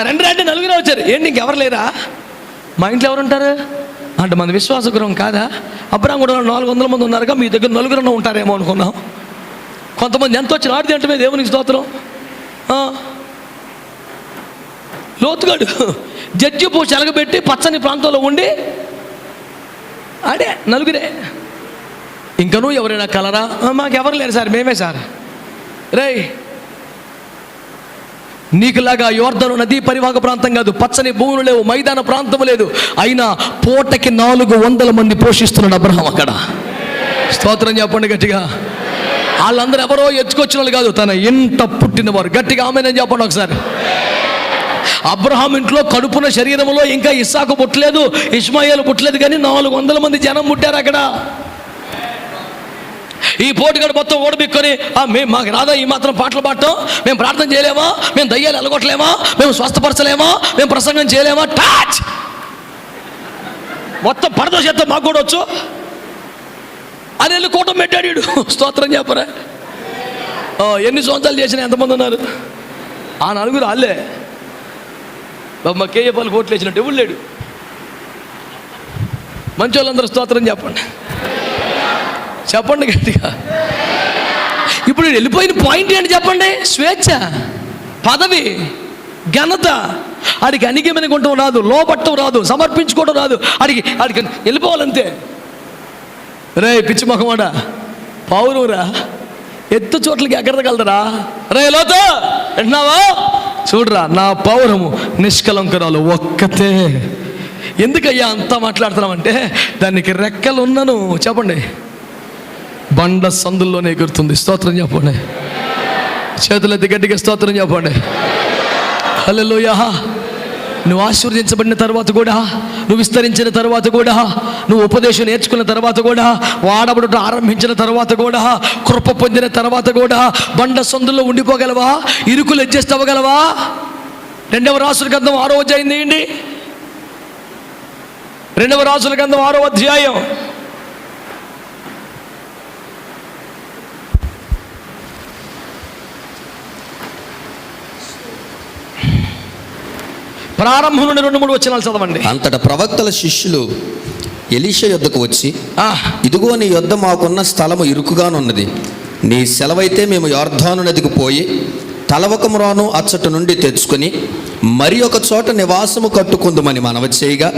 రండి రండి నలుగురే వచ్చారు. ఏంటి ఇంకెవరు లేరా? మా ఇంట్లో ఎవరు ఉంటారు అంటే మన విశ్వాస గృహం కాదా? అబ్రహాం కూడా 400 మంది ఉన్నారుగా, మీ దగ్గర నలుగురు ఉంటారేమో అనుకున్నాం. కొంతమంది ఎంత వచ్చిన ఆడితే అంటే దేవునికి స్తోత్రం. లోతుగాడు జడ్జి పూ చెలగబెట్టి పచ్చని ప్రాంతంలో ఉండి ఆడే నలుగురే. ఇంకనూ ఎవరైనా కలరా? మాకెవరు లేరు సార్, మేమే సార్. రేయ్, నీకులాగా యోర్దను నదీ పరివాహక ప్రాంతం కాదు, పచ్చని భూములు లేవు, మైదాన ప్రాంతం లేదు, అయినా పూటకి 400 మంది పోషిస్తున్నాడు అబ్రహాం అక్కడ. స్తోత్రం చెప్పండి గట్టిగా. వాళ్ళందరూ ఎవరో ఎత్తుకొచ్చిన వాళ్ళు కాదు, తన ఇంట పుట్టినవారు. గట్టిగా ఆమేనని చెప్పండి ఒకసారి. అబ్రహాం ఇంట్లో కడుపున శరీరంలో ఇంకా ఇస్సాకు పుట్టలేదు, ఇష్మాయేలు పుట్టలేదు, కానీ 400 మంది జనం పుట్టారు అక్కడ. ఈ పోటుగాడు మొత్తం ఓడిపిక్కొని మేము మాకు రాదా ఈ మాత్రం పాటలు పాడటం, మేము ప్రార్థన చేయలేమా, మేము దయ్యాలు ఎలగొట్టలేమా, మేము స్వస్థపరచలేమా, మేము ప్రసంగం చేయలేమా, టాచ్ మొత్తం పడదో చేద్దాం మాకు కూడా వచ్చు అని వెళ్ళి కూటం పెట్టాడు. స్తోత్రం చెప్పరా. ఎన్ని సంవత్సరాలు చేసిన ఎంతమంది ఉన్నారు? ఆ నలుగురు వాళ్ళే. మా కేఏపాలు కోట్లు వేసినట్టు ఎవరు లేడు. మంచి వాళ్ళందరూ స్తోత్రం చెప్పండి, చెప్పండి గట్టిగా. ఇప్పుడు వెళ్ళిపోయిన పాయింట్ ఏంటి చెప్పండి? స్వేచ్ఛ, పదవి, ఘనత. ఆడికి అణిగిమనుకుంటాం రాదు, లోపట్టం రాదు, సమర్పించుకోవడం రాదు. ఆడికి వెళ్ళిపోవాలంతే. రే పిచ్చి మొహమాడా, పౌరురా ఎత్తు చోట్లకి ఎక్కడగలరా? రే లోతో వింటున్నావా? చూడరా, నా పౌరము నిష్కలంకరాలు ఒక్కతే. ఎందుకయ్యా అంతా మాట్లాడుతున్నామంటే దానికి రెక్కలు ఉన్నను చెప్పండి, బండ సందుల్లోనే ఎగురుతుంది. స్తోత్రం చెప్పండి, చేతులెత్తి గట్టిగా స్తోత్రం చెప్పండి. హల్లెలూయా. నువ్వు ఆశీర్వదించబడిన తర్వాత కూడా, నువ్వు విస్తరించిన తర్వాత కూడా, నువ్వు ఉపదేశం నేర్చుకున్న తర్వాత కూడా, వాడబడుట ఆరంభించిన తర్వాత కూడా, కృప పొందిన తర్వాత కూడా బండ సందుల్లో ఉండిపోగలవా? ఇరుకులు అడ్జస్ట్ అవ్వగలవా? 2వ రాసుల గ్రంథం 6వ అధ్యాయం తీయండి. 2వ రాసుల గ్రంథం 6వ అధ్యాయం. ప్రారంభం నుండి 2-3 వచనాలు చదవండి. అంతటా ప్రవక్తల శిష్యులు ఎలీషా యొద్దకు వచ్చి, ఇదిగో నీ యొద్ద మాకున్న స్థలము ఇరుకుగానున్నది, నీ సెలవైతే మేము యొర్దాను నదికి పోయి తలవకమురాను అచ్చట నుండి తెచ్చుకొని మరి ఒక చోట నివాసము కట్టుకుందుమని మనవి చేయగా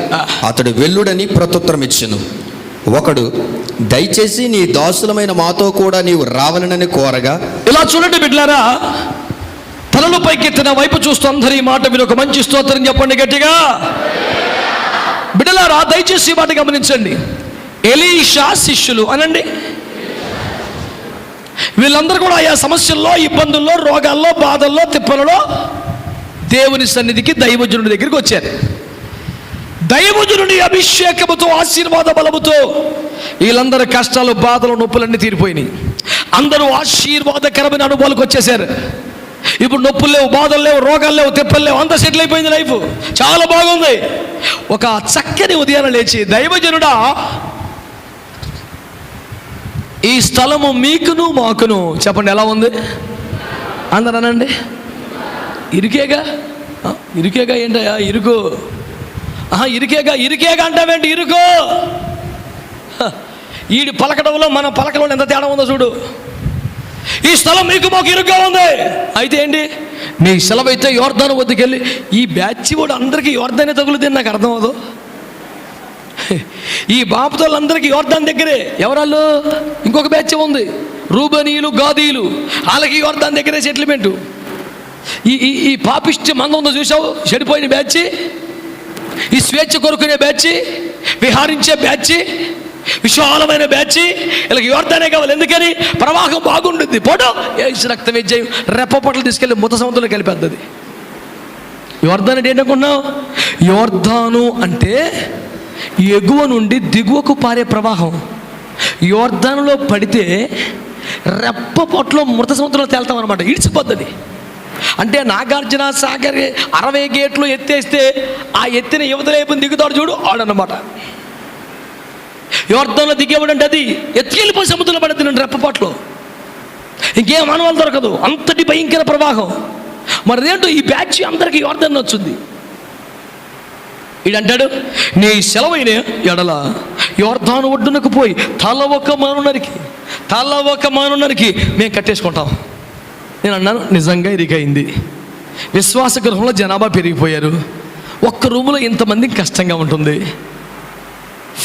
అతడు వెల్లుడని ప్రత్యుత్తరం ఇచ్చెను. ఒకడు, దయచేసి నీ దాసులమైన మాతో కూడా నీవు రావాలనని కోరగా. ఇలా చూడండి బిడ్డలారా, తలలు పైకెత్తిన వైపు చూస్తూ అందరూ ఈ మాట మీరు ఒక మంచి స్తోత్రం చెప్పండి గట్టిగా. బిడ్డలారా దయచేసి ఈ మాట గమనించండి. ఎలీషా శిష్యులు అనండి, వీళ్ళందరూ కూడా ఆయా సమస్యల్లో, ఇబ్బందుల్లో, రోగాల్లో, బాధల్లో, తిప్పలలో దేవుని సన్నిధికి దైవజనుడి దగ్గరికి వచ్చారు. దైవజనుడి అభిషేకముతో, ఆశీర్వాద బలముతో వీళ్ళందరూ కష్టాలు, బాధలు, నొప్పులన్నీ తీరిపోయినాయి. అందరూ ఆశీర్వాదకరమైన అనుభవాలకు వచ్చేసారు. ఇప్పుడు నొప్పులు లేవు, బాధలు లేవు, రోగాలు లేవు, తిప్పలు లేవు, అంతా సెటిల్ అయిపోయింది లైఫ్, చాలా బాగుంది. ఒక చక్కని ఉదయాన్ని లేచి, దైవజనుడా ఈ స్థలము మీకును మాకును చెప్పండి ఎలా ఉంది అందరూ అనండి. ఇరుకేగా, ఇరుకేగా ఏంటయ్యా ఇరుకు? ఇరుకేగా అంటావేంటి? ఇరుకు. ఈడు పలకడంలో మన పలకడంలో ఎంత తేడా ఉందో చూడు. ఈ స్థలం మీకు మాకు ఇరుగ్గా ఉంది. అయితే ఏంటి? మీ సెలవైతే యోర్దాను వద్దకు వెళ్ళి, ఈ బ్యాచ్ కూడా అందరికీ యోర్దానే తగులుతుంది, నాకు అర్థం అవదు. ఈ బాపుతోళ్ళందరికీ యోర్దాన్ దగ్గరే. ఎవరాళ్ళు? ఇంకొక బ్యాచ్ ఉంది, రూబనీయులు, గాదీయులు, వాళ్ళకి యోర్దాన్ దగ్గరే సెటిల్మెంటు. ఈ పాపిష్టి మంద ఉందో చూసావు, చెడిపోయిన బ్యాచ్, ఈ స్వేచ్ఛ కొరుకునే బ్యాచ్, విహారించే బ్యాచ్, విశాలమైన బ్యాచ్, వీళ్ళకి యోర్దానే కావాలి. ఎందుకని? ప్రవాహం బాగుంటుంది. పోటో ఏసు రక్త విజయం రెప్పపట్లు తీసుకెళ్ళి ముత సముద్రంలో కలిపేద్దది. యోర్దాన్ అంటే ఏంటనుకున్నావు? యోర్దాను అంటే ఎగువ నుండి దిగువకు పారే ప్రవాహం. యోర్దానులో పడితే రెప్పపట్లో మృత సముద్రంలో తేల్తాం అనమాట, ఇడిచిపోద్ది. అంటే నాగార్జున సాగర్ 60 గేట్లు ఎత్తేస్తే ఆ ఎత్తిన యువతలేపు దిగుతాడు చూడు, ఆడనమాట. యోర్దానులో దిగేవాడంటే అది ఎత్తుకెళ్ళిపోయి సముద్రంలో పడుతుంది రెప్పపాట్లో. ఇంకేం మానవాళ్ళు దొరకదు, అంతటి భయంకర ప్రవాహం. మరి ఏంటో ఈ బ్యాచ్ అందరికీ యోర్దాను వచ్చింది. ఈడంటాడు, నీ సెలవైన ఎడల యోర్దాను ఒడ్డునకు పోయి తల ఒక మాను నరికి మేము కట్టేసుకుంటాం. నేను అన్నాను, నిజంగా ఇరికైంది. విశ్వాస గృహంలో జనాభా పెరిగిపోయారు. ఒక్క రూములో ఇంతమందికి కష్టంగా ఉంటుంది.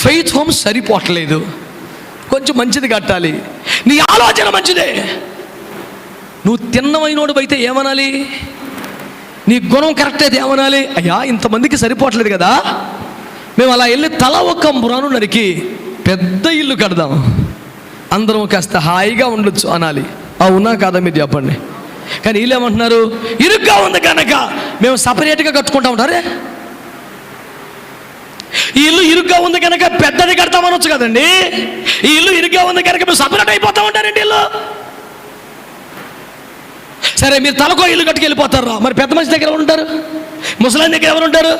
ఫెయిత్ హోమ్ సరిపోవట్లేదు, కొంచెం మంచిది కట్టాలి. నీ ఆలోచన మంచిదే, నువ్వు తిన్నమైనోడు అయితే ఏమనాలి? నీ గుణం కరెక్ట్ అయితే ఏమనాలి? అయ్యా ఇంతమందికి సరిపోవట్లేదు కదా, మేము అలా వెళ్ళి తల ఒక్క మురాను నరికి పెద్ద ఇల్లు కడదాం, అందరం కాస్త హాయిగా ఉండొచ్చు అనాలి. అవునా కాదా మీరు చెప్పండి. కానీ వీళ్ళు ఏమంటున్నారు, ఇరుగ్గా ఉంది కనుక మేము సపరేట్గా కట్టుకుంటా ఉంటారే. ఈ ఇల్లు ఇరుగ్గా ఉంది కనుక పెద్దది కడతామనొచ్చు కదండి. ఈ ఇల్లు ఇరుగ్గా ఉంది కనుక మేము సపరేట్ అయిపోతా ఉంటారండి ఇల్లు. సరే మీరు తలకో ఇల్లు కట్టుకెళ్ళిపోతారా, మరి పెద్ద మనిషి దగ్గర ఎవరు ఉంటారు? ముసలాయన దగ్గర ఎవరు ఉంటారు?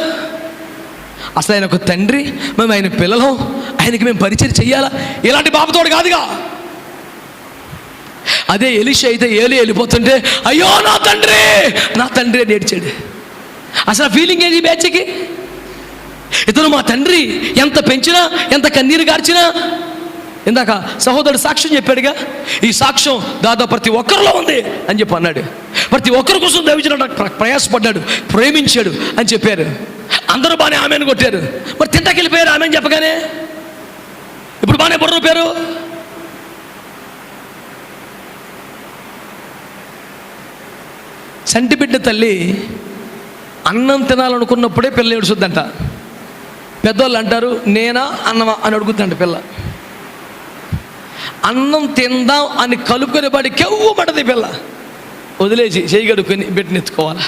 అసలు ఆయన ఒక తండ్రి, మేము ఆయన పిల్లలం, ఆయనకి మేము పరిచయం చెయ్యాలా? ఇలాంటి బాబుతోడు కాదుగా. అదే ఎలీషా అయితే వెళ్ళిపోతుంటే అయ్యో నా తండ్రి అని ఏడ్చాడు. అసలు ఫీలింగ్ ఏంటి బ్యాచ్కి? ఇతను మా తండ్రి, ఎంత పెంచినా ఎంత కన్నీరు గార్చినా. ఇందాక సహోదరుడు సాక్ష్యం చెప్పాడుగా, ఈ సాక్ష్యం దాదాపు ప్రతి ఒక్కరిలో ఉంది అని చెప్పి అన్నాడు. ప్రతి ఒక్కరి కోసం దైవజనుడు ప్రయాసపడ్డాడు, ప్రేమించాడు అని చెప్పారు. అందరూ బాగానే ఆమెను కొట్టారు. మరి తింటకెళ్ళిపోయారు ఆమెను చెప్పగానే. ఇప్పుడు బాగానే బుర్ర పేరు. సంటిబిడ్డ తల్లి అన్నం తినాలనుకున్నప్పుడే పిల్ల ఏడుస్తుందంట. పెద్దవాళ్ళు అంటారు, నేనా అన్నమా అని అడుగుతుందంట పిల్ల. అన్నం తిందాం అని కలుపుకొని వాడి కెవ్వు పడది పిల్ల. వదిలేసి చేయి కడుక్కొని బిడ్డనెత్తుకోవాలా.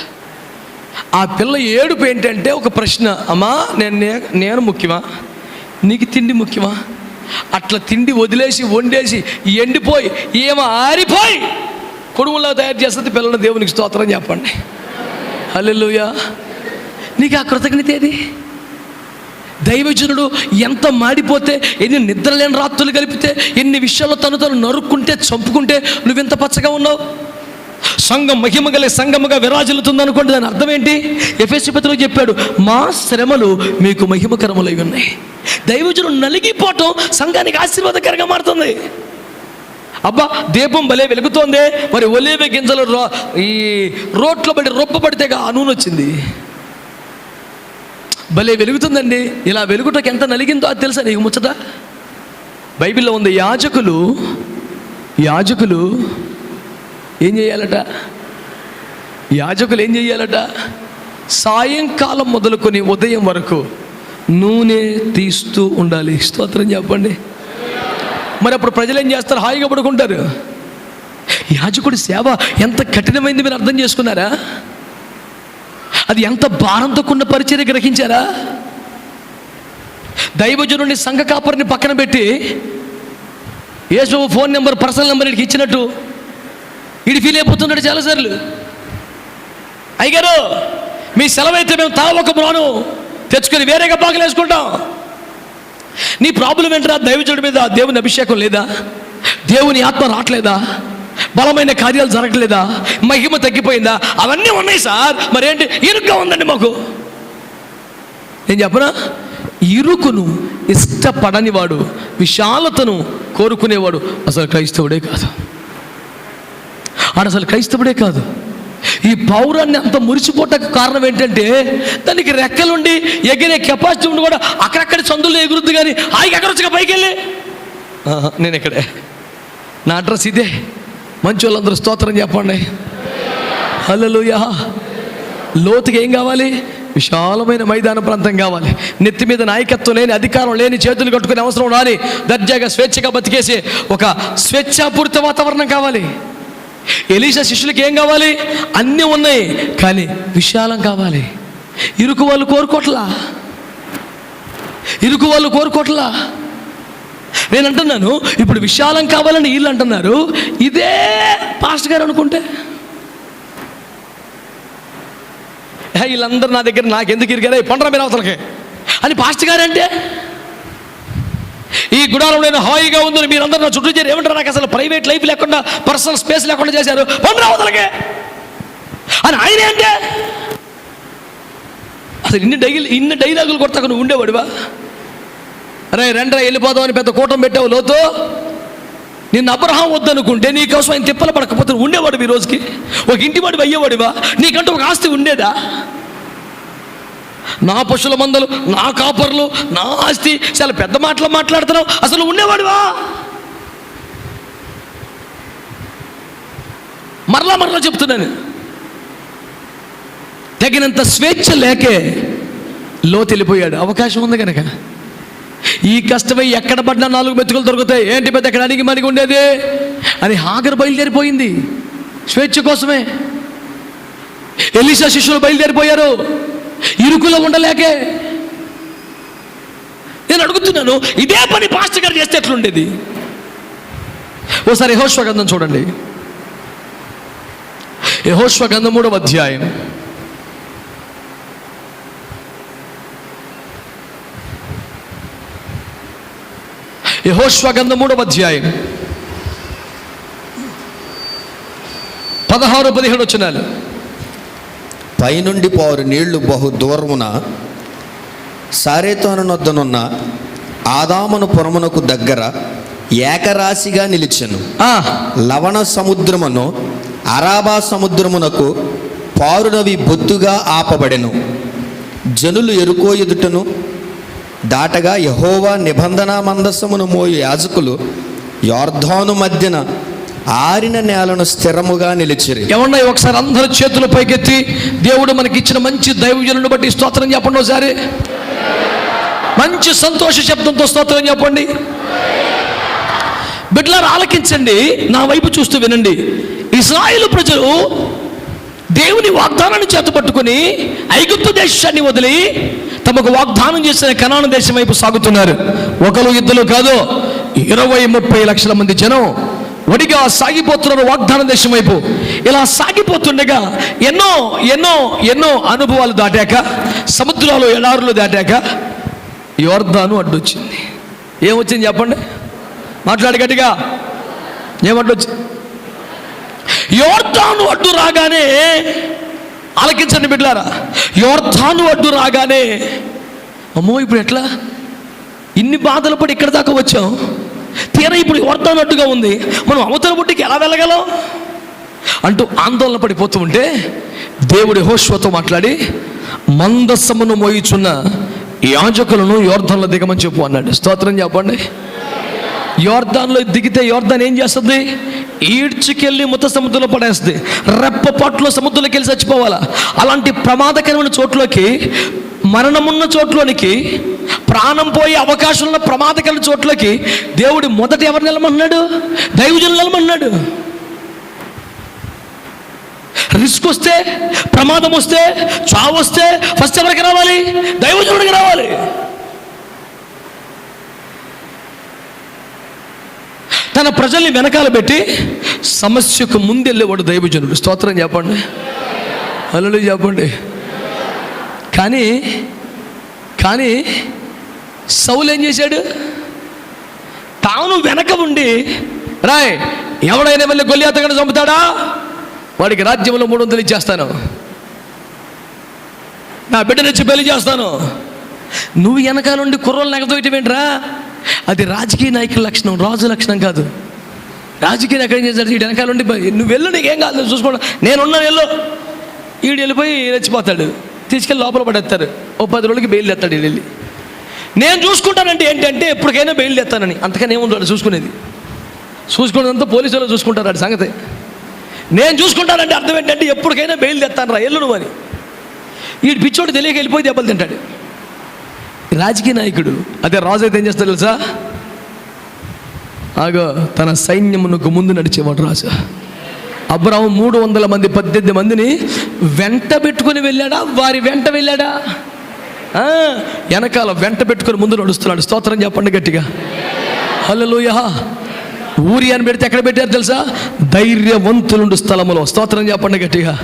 ఆ పిల్ల ఏడుపు ఏంటంటే ఒక ప్రశ్న, అమ్మా నేను ముఖ్యమా, నీకు తిండి ముఖ్యమా? అట్లా తిండి వదిలేసి వండేసి ఎండిపోయి ఏమో ఆరిపోయి కొడుములా తయారు చేస్తుంది పిల్లల. దేవునికి స్తోత్రం చెప్పండి, హల్లెలూయా. నీకు ఆ కృతజ్ఞత ఏది? దైవజనుడు ఎంత మాడిపోతే, ఎన్ని నిద్రలేని రాత్రులు కలిపితే, ఎన్ని విషయాల్లో తను నరుక్కుంటే చంపుకుంటే నువ్వెంత పచ్చగా ఉన్నావు. సంఘం మహిమ గల సంఘముగా విరాజిల్లుతుంది అనుకోండి. దాని అర్థం ఏంటి? ఎఫెసీ పత్రికలో చెప్పాడు, మా శ్రమలు మీకు మహిమకరములై ఉన్నాయి. దైవజనుడు నలిగిపోవటం సంఘానికి ఆశీర్వాదకరంగా మారుతుంది. అబ్బా దీపం భలే వెలుగుతోంది, మరి ఒలీవ గింజలు ఈ రోట్లో పడి రొప్పబడితేగా ఆ నూనె వచ్చింది. భలే వెలుగుతుందండి. ఇలా వెలుగుటకు ఎంత నలిగిందో అది తెలుసా నీకు ముచ్చట? బైబిల్లో ఉంది, యాజకులు ఏం చేయాలట? యాజకులు ఏం చేయాలట? సాయంకాలం మొదలుకొని ఉదయం వరకు నూనె తీస్తూ ఉండాలి. స్తోత్రం చెప్పండి. మరి అప్పుడు ప్రజలు ఏం చేస్తారు? హాయిగా పడుకుంటారు. యాజకుడి సేవ ఎంత కఠినమైంది మీరు అర్థం చేసుకున్నారా? అది ఎంత భారంతో కూడిన పరిచర్య గ్రహించారా? దైవజనుడిని సంఘ కాపరిని పక్కన పెట్టి యేసు ఫోన్ నెంబర్ పర్సనల్ నెంబర్ వీడికి ఇచ్చినట్టు వీడి ఫీల్ అయిపోతున్నాడు చాలాసార్లు. అయ్యగారు మీ సెలవైతే మేము తల ఒక బ్రాను తెచ్చుకొని వేరేగా బాగులు వేసుకుంటాం. నీ ప్రాబ్లం ఏంట్రా? దైవజనుడి మీద దేవుని అభిషేకం లేదా? దేవుని ఆత్మ రావట్లేదా? బలమైన కార్యాలు జరగట్లేదా? మహిమ తగ్గిపోయిందా? అవన్నీ ఉన్నాయి సార్. మరేంటి? ఇరుగ్గా ఉందండి మాకు. నేను చెప్పనా, ఇరుకును ఇష్టపడని వాడు, విశాలతను కోరుకునేవాడు అసలు క్రైస్తవుడే కాదు. అసలు క్రైస్తవుడే కాదు. ఈ పౌరాన్ని అంత మురిసిపోవటానికి కారణం ఏంటంటే దానికి రెక్కలుండి ఎగిరే కెపాసిటీ ఉండి కూడా అక్కడక్కడ సందుల్లో ఎగురుద్ది. కానీ హాయిగా ఎగరొచ్చుగా పైకి వెళ్ళి, నేను ఇక్కడే, నా అడ్రస్ ఇదే. మంచి వాళ్ళందరూ స్తోత్రం చెప్పండి, హల్లెలూయా. లోతుకి ఏం కావాలి? విశాలమైన మైదాన ప్రాంతం కావాలి. నెత్తి మీద నాయకత్వం లేని, అధికారం లేని, చేతులు కట్టుకునే అవసరం రాని, దర్జాగా స్వేచ్ఛగా బతికేసే ఒక స్వేచ్ఛాపూరిత వాతావరణం కావాలి. ఎలీషా శిష్యులకి ఏం కావాలి? అన్నీ ఉన్నాయి, కానీ విశాలం కావాలి. ఇరుకు వాళ్ళు కోరుకోట్లా. నేను అంటున్నాను, ఇప్పుడు విశాలం కావాలని వీళ్ళు అంటున్నారు. ఇదే పాస్టర్ గారు అనుకుంటే, వీళ్ళందరూ నా దగ్గర నాకెందుకు ఇరిగారా, పండరా మీరు అవతలకి అని పాస్టర్ గారు అంటే, ఈ గుడారంలో నేను హాయిగా ఉందని మీరందరూ నా చుట్టూ చేరి ఏమంటారు, నాకు అసలు ప్రైవేట్ లైఫ్ లేకుండా, పర్సనల్ స్పేస్ లేకుండా చేశారు, పండు రావదలకే అని ఆయనే అంటే అసలు ఇన్ని డైలాగులు కొడతాక నువ్వు ఉండేవాడివా? అరే రెండ్రా వెళ్ళిపోదాం అని పెద్ద కూటం పెట్టావు లోతు. నిన్ను అబ్రహాం వద్దనుకుంటే నీకోసం ఆయన తిప్పలు పడకపోతే నువ్వు ఉండేవాడు ఈ రోజుకి? ఒక ఇంటి వాడివి అయ్యేవాడివా? నీకంటూ ఒక ఆస్తి ఉండేదా? నా పశువుల మందలు, నా కాపర్లు, నా ఆస్తి, చాలా పెద్ద మాటలు మాట్లాడుతున్నావు. అసలు ఉండేవాడివా? మరలా చెప్తున్నాను, తగినంత స్వేచ్ఛ లేకే లోతు వెళ్ళిపోయాడు. అవకాశం ఉంది కనుక ఈ కష్టమై ఎక్కడ పడినా 4 మెతుకులు దొరుకుతాయి, ఏంటి పెద్ద ఎక్కడ అడిగి మనకి ఉండేది అని హాగరు బయలుదేరిపోయింది స్వేచ్ఛ కోసమే. ఎలీషా శిష్యులు బయలుదేరిపోయారు ఇరుకులో ఉండలేకే. నేను అడుగుతున్నాను, ఇదే పని పాస్టర్ గారు చేస్తే ఎట్లుండేది? ఓసారి యెహోషువ గ్రంథం చూడండి. యెహోషువ గ్రంథం 3వ అధ్యాయం. యెహోషువ గ్రంథం 3వ అధ్యాయం 16-17 వచనాలు. పైనుండి పారు నీళ్లు బహు దూరమున సారేతోను నొద్దనున్న ఆదామును పురమునకు దగ్గర ఏకరాశిగా నిలిచెను. లవణ సముద్రమును అరాబా సముద్రమునకు పారునవి బొత్తుగా ఆపబడెను. జనులు ఎరుకో ఎదుటను దాటగా యెహోవా నిబంధన మందసమును మోయు యాజకులు యొర్దాను మధ్యన ఆరిన నేలను స్థిరముగా నిలిచిరి. ఏమన్నాయి? ఒకసారి అందరూ చేతులు పైకెత్తి దేవుడు మనకి ఇచ్చిన మంచి దైవజనులను బట్టి స్తోత్రం చెప్పండి. ఒకసారి మంచి సంతోష శబ్దంతో స్తోత్రం చెప్పండి. బిడ్డలారా ఆలకించండి, నా వైపు చూస్తూ వినండి. ఇశ్రాయేలు ప్రజలు దేవుని వాగ్దానాన్ని చేతపట్టుకుని ఐగుప్తు దేశాన్ని వదిలి తమకు వాగ్దానం చేసిన కనాను దేశం వైపు సాగుతున్నారు. ఒకరు ఇద్దరు కాదు, 20-30 లక్షల మంది జనం వడిగా సాగిపోతున్నారు వాగ్దాన దేశం వైపు. ఇలా సాగిపోతుండగా ఎన్నో ఎన్నో ఎన్నో అనుభవాలు దాటాక, సముద్రాలు ఎడారులు దాటాక యొర్దాను అడ్డొచ్చింది. ఏమొచ్చింది చెప్పండి, మాట్లాడి గట్టిగా. ఏమడ్డొచ్చింది? యొర్దాను అడ్డు రాగానే, ఆలకించండి బిడ్డలారా, యొర్దాను అడ్డు రాగానే అమ్మో ఇప్పుడు ఎట్లా, ఇన్ని బాధలు పడి ఇక్కడ దాకా వచ్చాం, తీరా ఇప్పుడు యొర్దాను అడ్డుగా ఉంది, మనం అవతల బుట్టికి ఎలా వెళ్ళగలం అంటూ ఆందోళన పడిపోతూ ఉంటే దేవుడు యెహోషువతో మాట్లాడి మందసమును మోయిచున్న యాజకులను యొర్దానులో దిగమని చెప్పు అన్నాడు. స్తోత్రం చెప్పండి. యొర్దానులో దిగితే యొర్దాన్ ఏం చేస్తుంది? ఈడ్చుకెళ్ళి ముత సముద్రంలో పడేస్తుంది. రెప్పపాట్లో సముద్రంలోకి వెళ్ళి చచ్చిపోవాలా. అలాంటి ప్రమాదకరమైన చోట్లోకి, మరణమున్న చోట్లోనికి, ప్రాణం పోయే అవకాశం ఉన్న ప్రమాదకరమైన చోట్లోకి దేవుడు మొదట ఎవరు నిలమన్నాడు? దైవజనులు నిలమన్నాడు. రిస్క్ వస్తే, ప్రమాదం వస్తే, చావు వస్తే ఫస్ట్ ఎవరికి రావాలి? దైవజనుడికి రావాలి. తన ప్రజల్ని వెనకాల పెట్టి సమస్యకు ముందెళ్ళేవాడు దైవజనుడు. స్తోత్రం చెప్పండి, హల్లెలూయా చెప్పండి. కానీ సౌలు ఏం చేశాడు? తాను వెనక ఉండి, రాయ్ ఎవడైనా వెళ్ళి గొల్లియాతను చంపుతాడా, వాడికి రాజ్యంలో 300 ఇచ్చేస్తాను, నా బిడ్డనిచ్చి పెళ్లి చేస్తాను. నువ్వు వెనకాల నుండి కుర్రోళ్ళు నెగదోయటమేంట్రా? అది రాజకీయ నాయకుల లక్షణం, రాజు లక్షణం కాదు. రాజకీయ నాయకుడు ఏం చేస్తాడు? వీడు వెనకాల ఉండి నువ్వు వెళ్ళు, నీకేం కాదు చూసుకోండి, నేనున్నా వెళ్ళు. వీడు వెళ్ళిపోయి రెచ్చిపోతాడు, తీసుకెళ్ళి లోపల పడేస్తారు. ఓ 10 రోజులకి బెయిల్ తెస్తాడు. వీళ్ళు వెళ్ళి నేను చూసుకుంటానంటే ఏంటంటే ఎప్పటికైనా బెయిల్ తెస్తానని, అంతకని ఏముంటాడు చూసుకునేది? చూసుకునేదంతా పోలీసు వాళ్ళు చూసుకుంటారు. అది సంగతి. నేను చూసుకుంటానంటే అర్థం ఏంటంటే ఎప్పటికైనా బెయిల్ తెస్తాను రా, ఎల్లు నువ్వు అని. వీడు పిచ్చోడు తెలియక వెళ్ళిపోయి దెబ్బలు తింటాడు. రాజకీయ నాయకుడు అదే రాజు అయితే ఏం చేస్తాడు తెలుసా? ఆగో తన సైన్యమునకు ముందు నడిచేవాడు రాజు. అబ్రాహాము 300 మంది 18 మందిని వెంట పెట్టుకుని వెళ్ళాడా? వారి వెంట వెళ్ళాడా? వెనకాల వెంట పెట్టుకుని ముందు నడుస్తున్నాడు. స్తోత్రం చెప్పండి గట్టిగా, హల్లెలూయా. ఊరి అని పెడితే ఎక్కడ పెట్టారు తెలుసా? ధైర్యవంతులుండు స్థలములో. స్తోత్రం చెప్పండి గట్టిగా.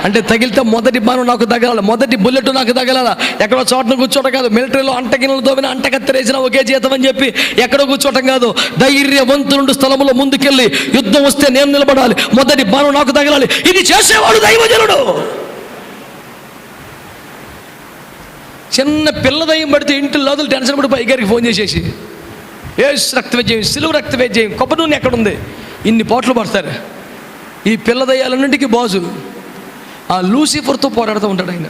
అంటే తగిలితే మొదటి బాణం నాకు తగలాలి, మొదటి బుల్లెట్ నాకు తగలాల. ఎక్కడో చోటను కూర్చోటం కాదు, మిలిటరీలో అంటగినలతో అంటకత్తరేసిన ఒకే జీతం అని చెప్పి ఎక్కడో కూర్చోటం కాదు. ధైర్యవంతుడు స్థలంలో ముందుకెళ్ళి యుద్ధం వస్తే నేను నిలబడాలి, మొదటి బాణం నాకు తగలాలి. ఇది చేసేవాడు దైవజనుడు. చిన్న పిల్ల దయ్యం పడితే ఇంటి లోతులు టెన్షన్ పడి పైగారికి ఫోన్ చేసేసి యేసు రక్తవేద్యం, సిలువ రక్తవేద్యం, కొబ్బరి నూనె ఎక్కడుంది, ఇన్ని పోట్లు పడతారు. ఈ పిల్ల దయ్యాలన్నింటికి బాజు ఆ లూసిఫర్తో పోరాడుతూ ఉంటాడు ఆయన.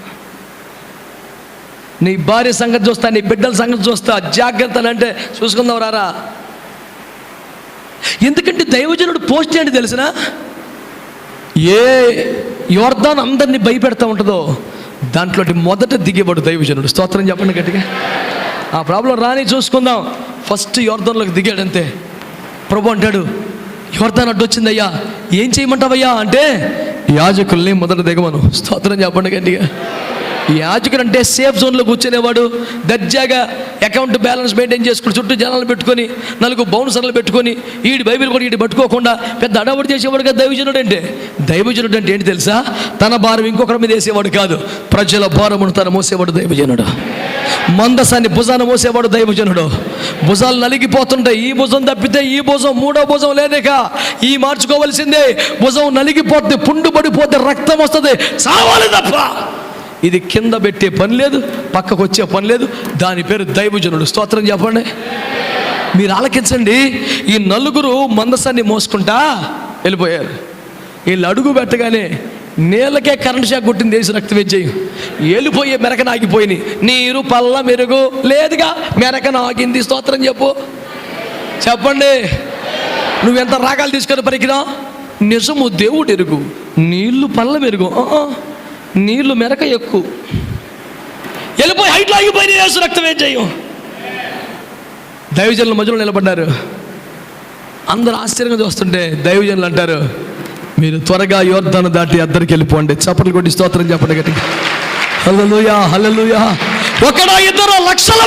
నీ భార్య సంగతి చూస్తా, నీ బిడ్డల సంగతి చూస్తా, జాగ్రత్తలు అంటే చూసుకుందాం రారా. ఎందుకంటే దైవజనుడు పోస్ట్ ఏంటి తెలిసిన, ఏ యోర్దాను అందరినీ భయపెడతా ఉంటుందో దాంట్లోటి మొదట దిగేవాడు దైవజనుడు. స్తోత్రం చెప్పండి గట్టిగా. ఆ ప్రాబ్లం రాని చూసుకుందాం. ఫస్ట్ యోర్దాన్లోకి దిగాడంతే. ప్రభు అంటాడు, యోర్దాన్ అడ్డొచ్చిందయ్యా, ఏం చేయమంటావయ్యా అంటే యాజకుల్ని మొదట దిగమను. స్తోత్రం చెప్పండి గట్టిగా. యాజకుడు అంటే సేఫ్ జోన్లో కూర్చునేవాడు, దర్జాగా అకౌంట్ బ్యాలెన్స్ మెయింటైన్ చేసుకుని చుట్టూ జనాలు పెట్టుకొని 4 బౌన్సర్లు పెట్టుకొని ఈడి బైబిల్ కూడా ఈడి పట్టుకోకుండా పెద్ద అడవుడు చేసేవాడు కదా దైవజనుడు అంటే. దైవజనుడు అంటే ఏంటి తెలుసా, తన భారం ఇంకొకరి మీద వేసేవాడు కాదు, ప్రజల భారమును తను మోసేవాడు దైవజనుడు. మందసాన్ని భుజాన మోసేవాడు దైవజనుడు. భుజాలు నలిగిపోతుంటాయి, ఈ భుజం తప్పితే ఈ భుజం, 3వ భుజం లేదేక ఈ మార్చుకోవలసిందే. భుజం నలిగిపోతే, పుండు పడిపోతే రక్తం వస్తుంది, చావాలి తప్ప ఇది కింద పెట్టే పని లేదు, పక్కకు వచ్చే పని లేదు. దాని పేరు దైవజనుడు. స్తోత్రం చెప్పండి. మీరు ఆలకించండి. ఈ 4 మందసాన్ని మోసుకుంటా వెళ్ళిపోయారు. వీళ్ళు అడుగు పెట్టగానే నేలకే కరెంట్ షాక్ కొట్టింది యేసు రక్తవేద్యం. వెళ్ళిపోయే మెరకన ఆగిపోయినాయి. నీరు పల్ల మెరుగు లేదుగా, మెరకన ఆగింది. స్తోత్రం చెప్పండి. నువ్వెంత రాగాలు తీసుకొని పరికినా నిజము దేవుడు ఎరుగు. నీళ్లు పల్ల మెరుగు, నీళ్లు మెరక ఎక్కువ. వెళ్ళిపోయి హైట్లో ఆగిపోయిన యేసు రక్తవేద్యం. దైవజనుల మధ్యలో నిలబడ్డారు. అందరూ ఆశ్చర్యంగా చూస్తుంటే దైవజనులు అంటారు, మీరు త్వరగా యోర్దాను దాటి అద్దరికి వెళ్ళిపోండి. చప్పట్లు కొట్టి స్తోత్రం చెప్పండి గట్టిగా. హల్లెలూయా, హల్లెలూయా. ఒకడా ఇద్దరు, లక్షల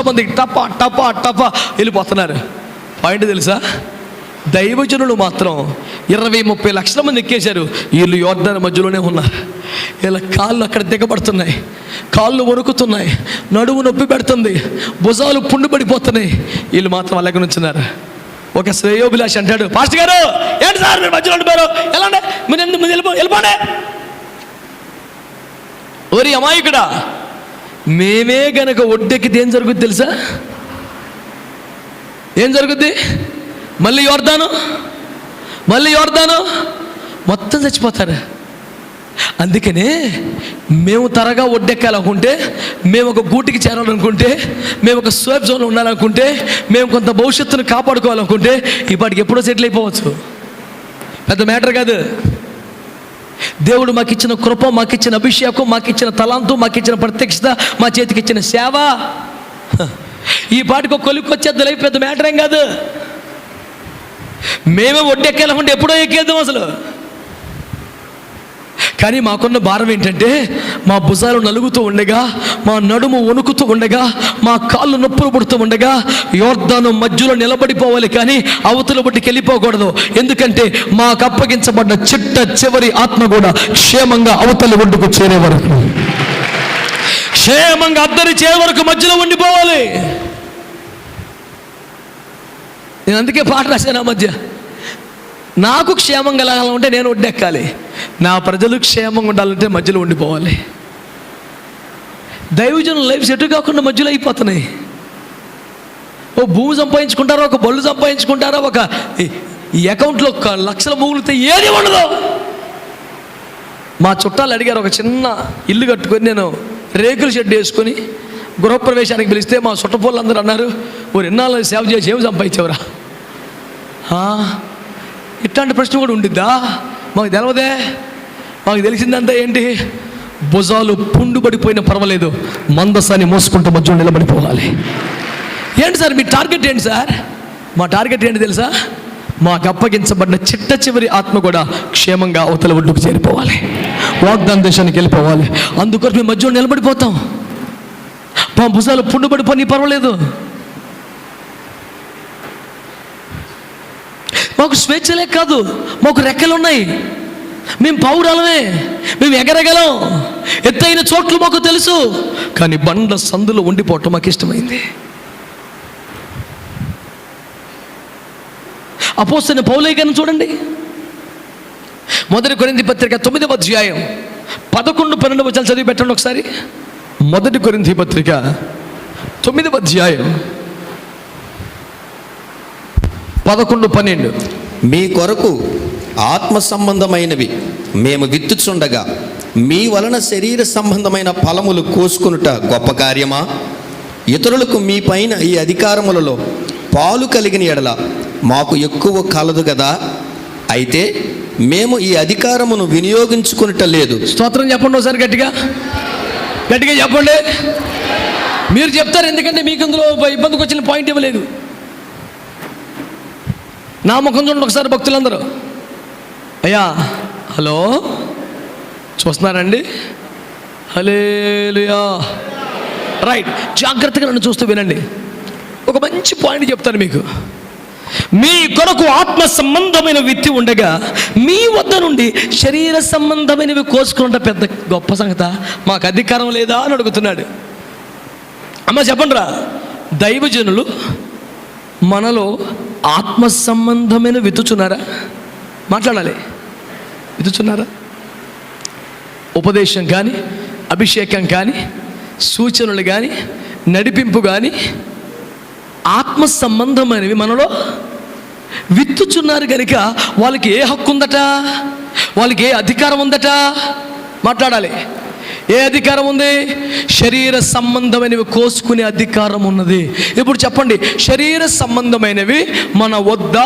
మంది టపా టపా టపా వెళ్ళిపోతున్నారు. పాయింట్ తెలుసా, దైవజనులు మాత్రం 20-30 లక్షల మంది ఎక్కేశారు. వీళ్ళు యోర్దాను మధ్యలోనే ఉన్నారు. వీళ్ళ కాళ్ళు అక్కడ దిగబడుతున్నాయి, కాళ్ళు వణుకుతున్నాయి, నడుము నొప్పి పెడుతుంది, భుజాలు పుండు పడిపోతున్నాయి. వీళ్ళు మాత్రం అలాగే నుంచున్నారు. ఒక శ్రేయోభిలాష్ అంటాడు, పాస్టర్ గారు ఏంటి సార్ మీరు మధ్యలో ఉండిపోయారు, ఎలా మీరు ఎందుకు వెళ్ళిపోండి. ఓరి అమాయకుడా, మేమే గనక ఒడ్డెక్కితే ఏం జరుగుద్ది తెలుసా, ఏం జరుగుద్ది? మళ్ళీ యోర్దాను మొత్తం చచ్చిపోతారు. అందుకనే మేము త్వరగా ఒడ్డెక్కాలనుకుంటే, మేము ఒక గూటికి చేరాలనుకుంటే, మేము ఒక సేఫ్ జోన్లో ఉండాలనుకుంటే, మేము కొంత భవిష్యత్తును కాపాడుకోవాలనుకుంటే ఈ పాటికి ఎప్పుడో సెటిల్ అయిపోవచ్చు. పెద్ద మ్యాటర్ కాదు. దేవుడు మాకు ఇచ్చిన కృప, మాకు ఇచ్చిన అభిషేకం, మాకు ఇచ్చిన తలాంతు, మాకు ఇచ్చిన ప్రత్యక్షత, మా చేతికి ఇచ్చిన సేవ ఈ పాటికి ఒక కొలిక్కి వచ్చేది లైఫ్ పెద్ద మ్యాటర్ ఏం కాదు. మేమే ఒడ్డెక్కాలనుకుంటే ఎప్పుడో ఎక్కేద్దాం అసలు. కానీ మాకున్న భారం ఏంటంటే, మా భుజాలు నలుగుతూ ఉండగా, మా నడుము వణుకుతూ ఉండగా, మా కాళ్ళు నొప్పులు పుడుతూ ఉండగా యోర్దాను మధ్యలో నిలబడిపోవాలి, కానీ అవతల బట్టికి వెళ్ళిపోకూడదు. ఎందుకంటే మాకు అప్పగించబడ్డ చివరి ఆత్మ కూడా క్షేమంగా అవతల ఒడ్డుకు చేరే వరకు, క్షేమంగా అద్దరి చేరే వరకు మధ్యలో ఉండిపోవాలి. నేను అందుకే పాట రాశాను. ఆ మధ్య నాకు క్షేమంగా కలగాలంటే నేను ఒడ్డెక్కాలి, నా ప్రజలు క్షేమంగా ఉండాలంటే మధ్యలో ఉండిపోవాలి. దైవజనుల లైఫ్ సెట్ కాకుండా మధ్యలో అయిపోతున్నాయి. ఓ భూమి సంపాదించుకుంటారో, ఒక బళ్ళు సంపాదించుకుంటారో, ఒక అకౌంట్లో లక్షల మూగులితే ఏది ఉండదు. మా చుట్టాలు అడిగారు, ఒక చిన్న ఇల్లు కట్టుకొని నేను రేకుల షెడ్ వేసుకొని గృహప్రవేశానికి పిలిస్తే మా చుట్టపోళ్ళందరూ అన్నారు, ఓ ఎన్నాళ్ళు సేవ చేసి ఏమి సంపాదించేవరా. ఇట్లాంటి ప్రశ్న కూడా ఉండిద్దా? మాకు తెలవదే. మాకు తెలిసిందంతా ఏంటి, భుజాలు పుండు పడిపోయినా పర్వాలేదు, మందసాన్ని మోసుకుంటూ మధ్యలో నిలబడిపోవాలి. ఏంటి సార్ మీ టార్గెట్ ఏంటి సార్? మా టార్గెట్ ఏంటి తెలుసా, మాకు అప్పగించబడిన చివరి ఆత్మ కూడా క్షేమంగా అవతల ఒడ్డుకు చేరిపోవాలి, వాగ్దాన దేశానికి వెళ్ళిపోవాలి. అందుకోసం మేము మధ్యలో నిలబడిపోతాం. మా భుజాలు పుండు పడిపోయి పర్వాలేదు. మాకు స్వేచ్ఛలే కాదు, మాకు రెక్కలు ఉన్నాయి. మేము పౌరాలమే, మేము ఎగరగలం, ఎత్తైన చోట్లు మాకు తెలుసు, కానీ బండ సందులో ఉండిపోవటం మాకు ఇష్టమైంది. అపోస్తలుడైన పౌలు గారిని చూడండి, 1 కొరింథీ పత్రిక 9వ అధ్యాయం 11-12 వచనాలు చదివి పెట్టండి ఒకసారి. 1 కొరింథీ పత్రిక 9వ అధ్యాయం 11-12. మీ కొరకు ఆత్మ సంబంధమైనవి మేము విత్తుచుండగా మీ వలన శరీర సంబంధమైన ఫలములు కోసుకొనుట గొప్ప కార్యమా? ఇతరులకు మీ పైన ఈ అధికారములలో పాలు కలిగిన ఎడల మాకు ఎక్కువ కలదు కదా. అయితే మేము ఈ అధికారమును వినియోగించుకునుట లేదు. స్తోత్రం చెప్పండి ఒకసారి, గట్టిగా గట్టిగా చెప్పండి. మీరు చెప్తారు, ఎందుకంటే మీకు ఇందులో ఇబ్బందికి వచ్చిన పాయింట్ ఇవ్వలేదు. నా ముఖం చూడండి ఒకసారి భక్తులందరూ. అయ్యా హలో, చూస్తున్నారండి? హల్లెలూయా. రైట్, జాగ్రత్తగా నన్ను చూస్తూ వినండి. ఒక మంచి పాయింట్ చెప్తాను మీకు. మీ కొరకు ఆత్మ సంబంధమైన విత్తి ఉండగా మీ వద్ద నుండి శరీర సంబంధమైనవి కోసుకుంటే పెద్ద గొప్ప సంగత, మాకు అధికారం లేదా అని అడుగుతున్నాడు. అమ్మ చెప్పండిరా, దైవజనులు మనలో ఆత్మ సంబంధమైన విత్తుచున్నారా? మాట్లాడాలి. విత్తుచున్నారా? ఉపదేశం కానీ, అభిషేకం కానీ, సూచనలు కానీ, నడిపింపు కానీ ఆత్మ సంబంధమైనవి మనలో విత్తుచున్నారు కనుక వాళ్ళకి ఏ హక్కు ఉందట? వాళ్ళకి ఏ అధికారం ఉందట? మాట్లాడాలి. ఏ అధికారం ఉంది? శరీర సంబంధమైనవి కోసుకునే అధికారం ఉన్నది. ఇప్పుడు చెప్పండి, శరీర సంబంధమైనవి మన వద్ద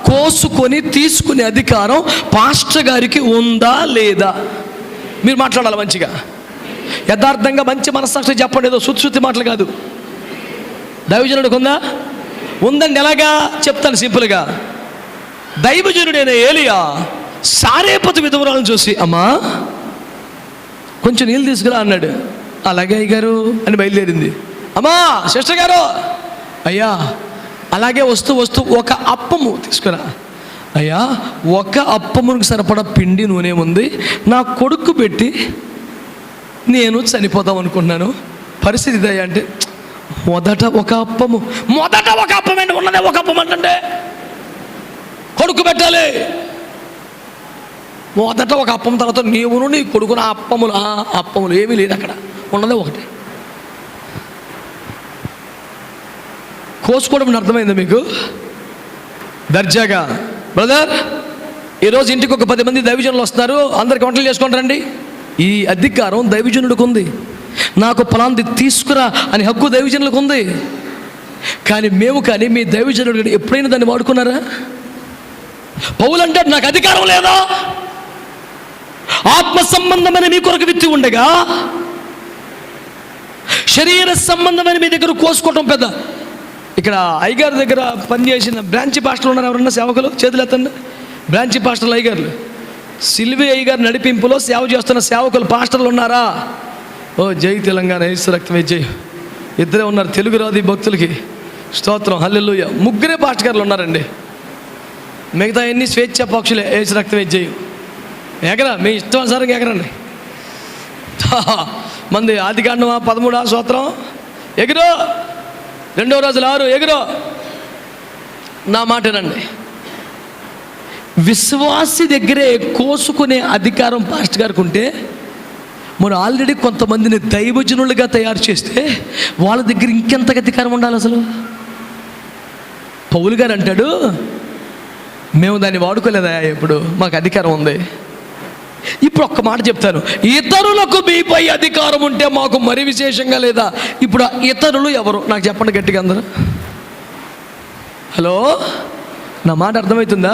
కోసుకొని తీసుకునే అధికారం పాస్టర్ గారికి ఉందా లేదా? మీరు మాట్లాడాలి మంచిగా, యథార్థంగా, మంచి మనస్సాక్షి చెప్పండి. ఏదో శుద్ధి మాటలు కాదు. దైవజనుడికి ఉందా? ఉందండి. ఎలాగా చెప్తాను సింపుల్గా. దైవజనుడైన ఏలియా సారేపతు విధవరాలను చూసి, అమ్మా కొంచెం నీళ్ళు తీసుకురా అన్నాడు. అలాగే అయ్యగారు అని బయలుదేరింది. అమ్మా సిస్టర్ గారు, అయ్యా అలాగే వస్తూ ఒక అప్పము తీసుకురా. అయ్యా ఒక అప్పమునికి సరిపడా పిండి నూనె ఉంది, నా కొడుకు పెట్టి నేను చనిపోదాం అనుకున్నాను, పరిస్థితి ఇదయ్యా అంటే, మొదట ఒక అప్పము అంటే ఉన్నదే ఒక అప్పం అంటే కొడుకు పెట్టాలి. మొదట ఒక అప్పం, తర్వాత నీవును నీ కొడుకున అప్పములు ఏమీ లేదు, అక్కడ ఉన్నదే ఒకటి. కోసుకోవడం అర్థమైందా మీకు? దర్జాగా బ్రదర్, ఈరోజు ఇంటికి ఒక 10 మంది దైవజనులు వస్తున్నారు, అందరికి వంటలు చేసుకుంటారండి. ఈ అధికారం దైవజనుడికి ఉంది. నాకు ఫలాంది తీసుకురా అని హక్కు దైవజనులకు ఉంది. కానీ మేము కానీ మీ దైవజనుడు కానీ ఎప్పుడైనా దాన్ని వాడుకున్నారా? పౌలు అంటే నాకు అధికారం లేదా? ఆత్మ సంబంధమైన మీ కొరకు విత్తి ఉండగా శరీర సంబంధమైన మీ దగ్గర కోసుకోవటం పెద్ద. ఇక్కడ అయ్యగారి దగ్గర పనిచేసిన బ్రాంచి పాస్టర్లు ఉన్నారు, ఎవరన్నా సేవకులు? చేతులు ఎత్తండి. బ్రాంచి పాస్టర్లు అయ్యగారులు, సిల్వి అయ్యగారు నడిపింపులో సేవ చేస్తున్న సేవకులు పాస్టర్లు ఉన్నారా? ఓ జై తెలంగాణ, యేసు రక్తమే జై. ఇద్దరే ఉన్నారు, తెలుగు రాదు ఈ భక్తులకి. స్తోత్రం, హల్లెలూయా. 3 పాస్టర్ గారులు ఉన్నారండి, మిగతా ఎన్ని స్వేచ్ఛ పక్షులే. యేసు రక్తమే జై. ఎగరా, మీ ఇష్టానుసారంగా ఎగరండి. మంది ఆదికాండం 13 స్తోత్రం, ఎగురో. 2వ రోజులు 6 ఎగురో. నా మాటనండి, విశ్వాసి దగ్గరే కోసుకునే అధికారం పాస్టర్ గారికి ఉంటే, మరి ఆల్రెడీ కొంతమందిని దైవజనులుగా తయారు చేస్తే వాళ్ళ దగ్గర ఇంకెంత అధికారం ఉండాలి అసలు? పౌలు గారు అంటాడు, మేము దాన్ని వాడుకోలేదా, ఇప్పుడు మాకు అధికారం ఉంది. ఇప్పుడు ఒక్క మాట చెప్తాను, ఇతరులకు మీపై అధికారం ఉంటే మాకు మరి విశేషంగా లేదా? ఇప్పుడు ఇతరులు ఎవరు నాకు చెప్పండి గట్టిగా అందరూ. హలో, నా మాట అర్థమవుతుందా?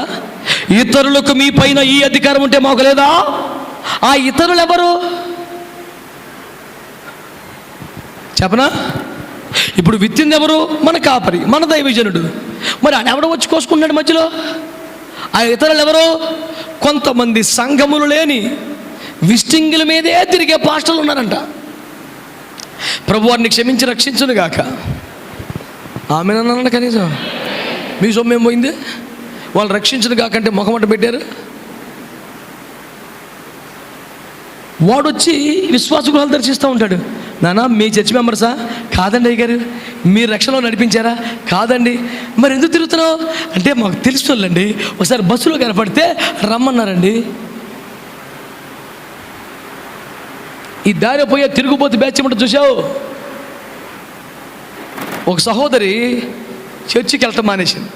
ఇతరులకు మీ పైన ఈ అధికారం ఉంటే మాకు లేదా? ఆ ఇతరులు ఎవరు చెప్పనా? ఇప్పుడు విత్తింది ఎవరు? మన కాపరి, మన దైవజనుడు. మరి ఆయన ఎవడో వచ్చి కోసుకున్నాడు మధ్యలో? ఆ ఇతరులు ఎవరు? కొంతమంది సంఘములు లేని విస్టింగుల మీదే తిరిగే పాస్టర్లు ఉన్నారంట. ప్రభు వారిని క్షమించి రక్షించును గాక. ఆమెనన్నా కనీసం మీ సొమ్మేం పోయింది? వాళ్ళు రక్షించును గాకంటే ముఖమట పెట్టారు. వాడు వచ్చి విశ్వాస గృహాలు దర్శిస్తూ ఉంటాడు. నాన్న మీ చర్చ్ మెంబర్సా? కాదండి అయ్య గారు. మీరు రక్షణలో నడిపించారా? కాదండి. మరి ఎందుకు తిరుగుతున్నావు అంటే మాకు తెలుసుకోవాలండి, ఒకసారి బస్సులో కనపడితే రమ్మన్నారండి. ఈ దారి పోయే తిరుగుబోతు బ్యాచ్ ఏమంటే చూసావు, ఒక సహోదరి చర్చికి వెళ్ళటం మానేసింది.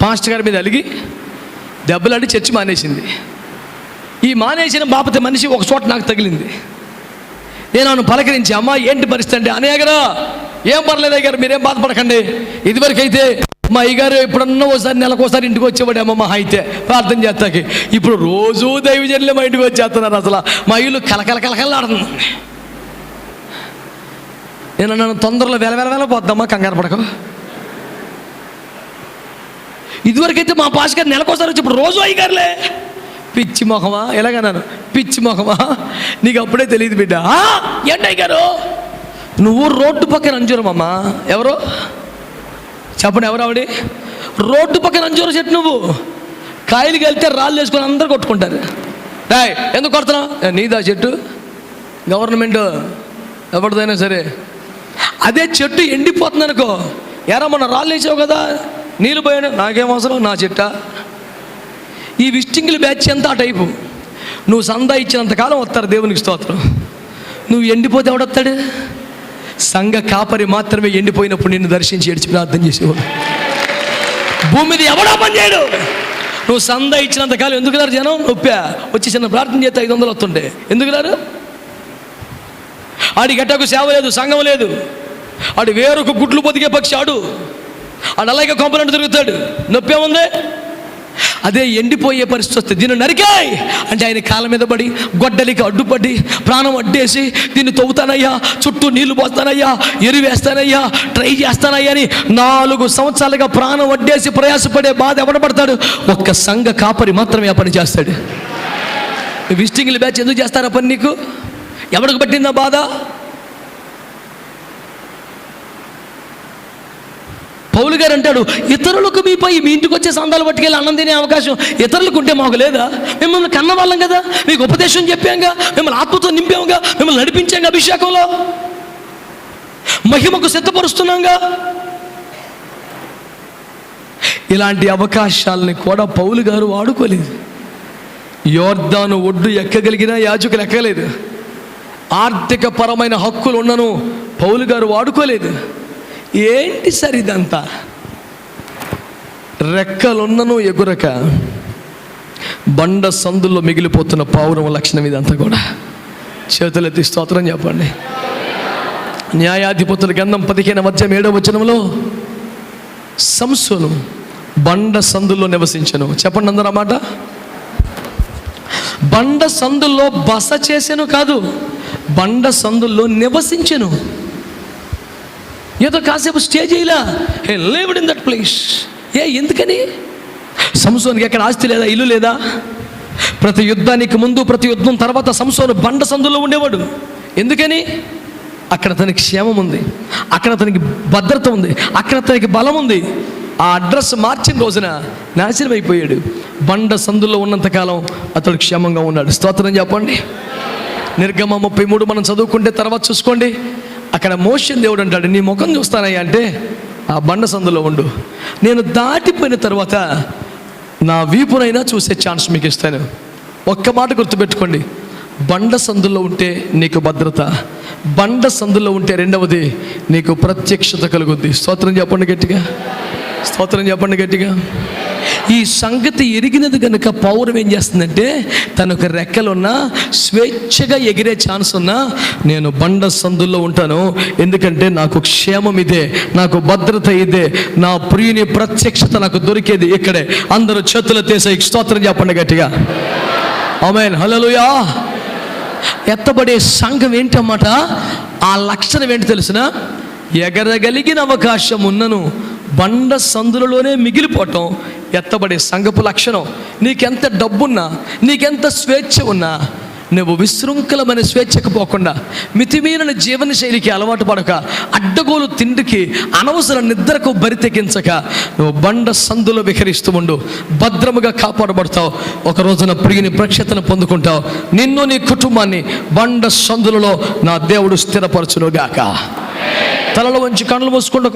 పాస్టర్ గారి మీద అలిగి దెబ్బలాడి చర్చి మానేసింది. ఈ మానేసిన బాపతి మనిషి ఒక చోట నాకు తగిలింది. నేను ఆమెను పలకరించి, అమ్మ ఏంటి పరిస్థితి అంటే, అనేగరా ఏం పర్లేదు అయ్యారు, మీరేం బాధపడకండి. ఇదివరకు అయితే మా అయ్యగారు ఎప్పుడన్నా ఒకసారి నెలకోసారి ఇంటికి వచ్చేవాడు అమ్మ మహా అయితే ప్రార్థన చేస్తాకి. ఇప్పుడు రోజు దైవజనులే మా ఇంటికి వచ్చేస్తున్నారు. అసలు మా ఇల్లు కలకలలాడుతుంది. నేను నన్ను తొందరలో వెల పోద్దమ్మా, కంగారు పడకు. ఇదివరకైతే మా పాస్ గారు నెలకోసారి వచ్చి ఇప్పుడు రోజు అయ్యగారులే. పిచ్చి మొహమా, ఎలాగన్నాను, పిచ్చి మొహమా, నీకు అప్పుడే తెలియదు బిడ్డ. ఏంటి అయ్యగారు నువ్వు రోడ్డు పక్కన అంజూరమమ్మా. ఎవరు చెప్పండి, ఎవరు ఆవిడ? రోడ్డు పక్కన అంజూర చెట్టు. నువ్వు కాయలు వెళ్తే రాళ్ళు వేసుకొని అందరు కొట్టుకుంటారు. రాయ్ ఎందుకు కొడుతున్నావు? నీదా చెట్టు? గవర్నమెంట్ ఎవరిదైనా సరే. అదే చెట్టు ఎండిపోతుంది అనుకో, ఎరా మొన్న రాళ్ళు వేసావు కదా, నీళ్ళు పోయాను, నాకేం అవసరం, నా చెట్ట. ఈ విస్టింగ్లు బ్యాచ్ ఎంత ఆ టైపు. నువ్వు సందా ఇచ్చినంతకాలం వస్తారు దేవునికి స్తోత్రం. నువ్వు ఎండిపోతే ఎవడొస్తాడు? సంఘ కాపరి మాత్రమే ఎండిపోయినప్పుడు నిన్ను దర్శించి ఏడ్చి ప్రార్థన చేసేవాడు. భూమి మీద ఎవడా పని చేయడు. నువ్వు సందా ఇచ్చినంతకాలం ఎందుకు రారు జనం? నొప్పా వచ్చి చిన్న ప్రార్థన చేస్తే 500 వస్తుంటే ఎందుకు రారు? ఆడి గట్టకు సేవ లేదు, సంఘం లేదు. ఆడు వేరొక గుడ్లు పొదిగే పక్షి. ఆడు అలాగే కొంపలంటూ తిరుగుతాడు. నొప్పే ఉంది. అదే ఎండిపోయే పరిస్థితి వస్తే దీన్ని నరికాయ్ అంటే ఆయన కాళ్ళ మీద పడి గొడ్డలికి అడ్డుపడి ప్రాణం అడ్డేసి దీన్ని తవ్వుతానయ్యా, చుట్టూ నీళ్లు పోస్తానయ్యా, ఎరువేస్తానయ్యా, ట్రై చేస్తానయ్యా అని 4 సంవత్సరాలుగా ప్రాణం అడ్డేసి ప్రయాసపడే బాధ ఎవడపడతాడు? ఒక్క సంఘ కాపరి మాత్రమే ఆ పని చేస్తాడు. విజిటింగ్ల బ్యాచ్ ఎందుకు చేస్తారా పని? నీకు ఎవరికి పట్టిందా బాధ? పౌలు గారు అంటాడు, ఇతరులకు మీపై మీ ఇంటికి వచ్చే సందాలు పట్టుకెళ్ళి అన్నం తినే అవకాశం ఇతరులకు ఉంటే మాకు లేదా? మిమ్మల్ని కన్నవాళ్ళం కదా, మీకు ఉపదేశం చెప్పాంగా, మిమ్మల్ని ఆత్మతో నింపాంగా, మిమ్మల్ని నడిపించాంగా, అభిషేకంలో మహిమకు సిద్ధపరుస్తున్నాంగా. ఇలాంటి అవకాశాలని కూడా పౌలు గారు వాడుకోలేదు. యోర్దాను ఒడ్డు ఎక్కగలిగిన యాజకులు ఎక్కలేదు. ఆర్థిక పరమైన హక్కులు ఉన్నను పౌలు గారు వాడుకోలేదు. ఏంటి సార్ ఇదంతా? రెక్కలున్నను ఎగురక బండ సందుల్లో మిగిలిపోతున్న పావురం లక్షణం ఇదంతా కూడా. చేతులెత్తి స్తోత్రం చెప్పండి. న్యాయాధిపతుల గ్రంథం 15:7 సంసోను బండ సందుల్లో నివసించను. చెప్పండి అందరూ అన్నమాట. బండ సందుల్లో బస చేసాను కాదు, బండ సందుల్లో నివసించను. ఏదో కాసేపు స్టే చేయలా, హే లివ్డ్ ఇన్ దట్ ప్లేస్. ఎందుకని? సంసోనుకి ఎక్కడ ఆస్తి లేదా, ఇల్లు లేదా? ప్రతి యుద్ధానికి ముందు, ప్రతి యుద్ధం తర్వాత సంసోను బండ సందులో ఉండేవాడు. ఎందుకని? అక్కడ తనకి క్షేమం ఉంది, అక్కడ తనకి భద్రత ఉంది, అక్కడ తనకి బలం ఉంది. ఆ అడ్రస్ మార్చిన రోజున నాశనం అయిపోయాడు. బండ సందులో ఉన్నంతకాలం అతడు క్షేమంగా ఉన్నాడు. స్తోత్రం చెప్పండి. నిర్గమ 33 మనం చదువుకుంటే తర్వాత చూసుకోండి. అక్కడ మోషే దేవుడు అంటాడు, నీ ముఖం చూస్తానయ్యా అంటే ఆ బండ సందులో ఉండు, నేను దాటిపోయిన తర్వాత నా వీపునైనా చూసే ఛాన్స్ మీకు ఇస్తాను. ఒక్క మాట గుర్తుపెట్టుకోండి, బండ సందులో ఉంటే నీకు భద్రత, బండ సందులో ఉంటే రెండవది నీకు ప్రత్యక్షత కలుగుద్ది. స్తోత్రం చెప్పండి గట్టిగా, స్తోత్రం చెప్పండి గట్టిగా. ఈ సంగతి ఎరిగినది కనుక పౌరం ఏం చేస్తుందంటే, తనకు రెక్కలున్నా, స్వేచ్ఛగా ఎగిరే ఛాన్స్ ఉన్నా, నేను బండ సందుల్లో ఉంటాను, ఎందుకంటే నాకు క్షేమం ఇదే, నాకు భద్రత ఇదే, నా ప్రియుని ప్రత్యక్షత నాకు దొరికేది ఇక్కడే. అందరూ చేతులు తీసే స్తోత్రం చెప్పండి గట్టిగా. ఆమేన్, హల్లెలూయా. ఎత్తబడే సంఘం ఏంటన్నమాట? ఆ లక్షణం ఏంటి తెలిసిన? ఎగరగలిగిన అవకాశం ఉన్నను బండ సందులలోనే మిగిలిపోవటం ఎత్తబడే సంఘపు లక్షణం. నీకెంత డబ్బున్నా, నీకెంత స్వేచ్ఛ ఉన్నా, నువ్వు విశృంఖలమైన స్వేచ్ఛకు పోకుండా, మితిమీరిన జీవన శైలికి అలవాటు పడక, అడ్డగోలు తిండికి, అనవసర నిద్రకు బరి తెగించక, నువ్వు బండ సందులో విహరిస్తూ ఉండు. భద్రముగా కాపాడబడతావు. ఒక రోజున ప్రియుని ప్రఖ్యాతను పొందుకుంటావు. నిన్ను నీ కుటుంబాన్ని బండ సందులలో నా దేవుడు స్థిరపరచునుగాక. తలలో వంచి కళ్ళు మూసుకుంటూ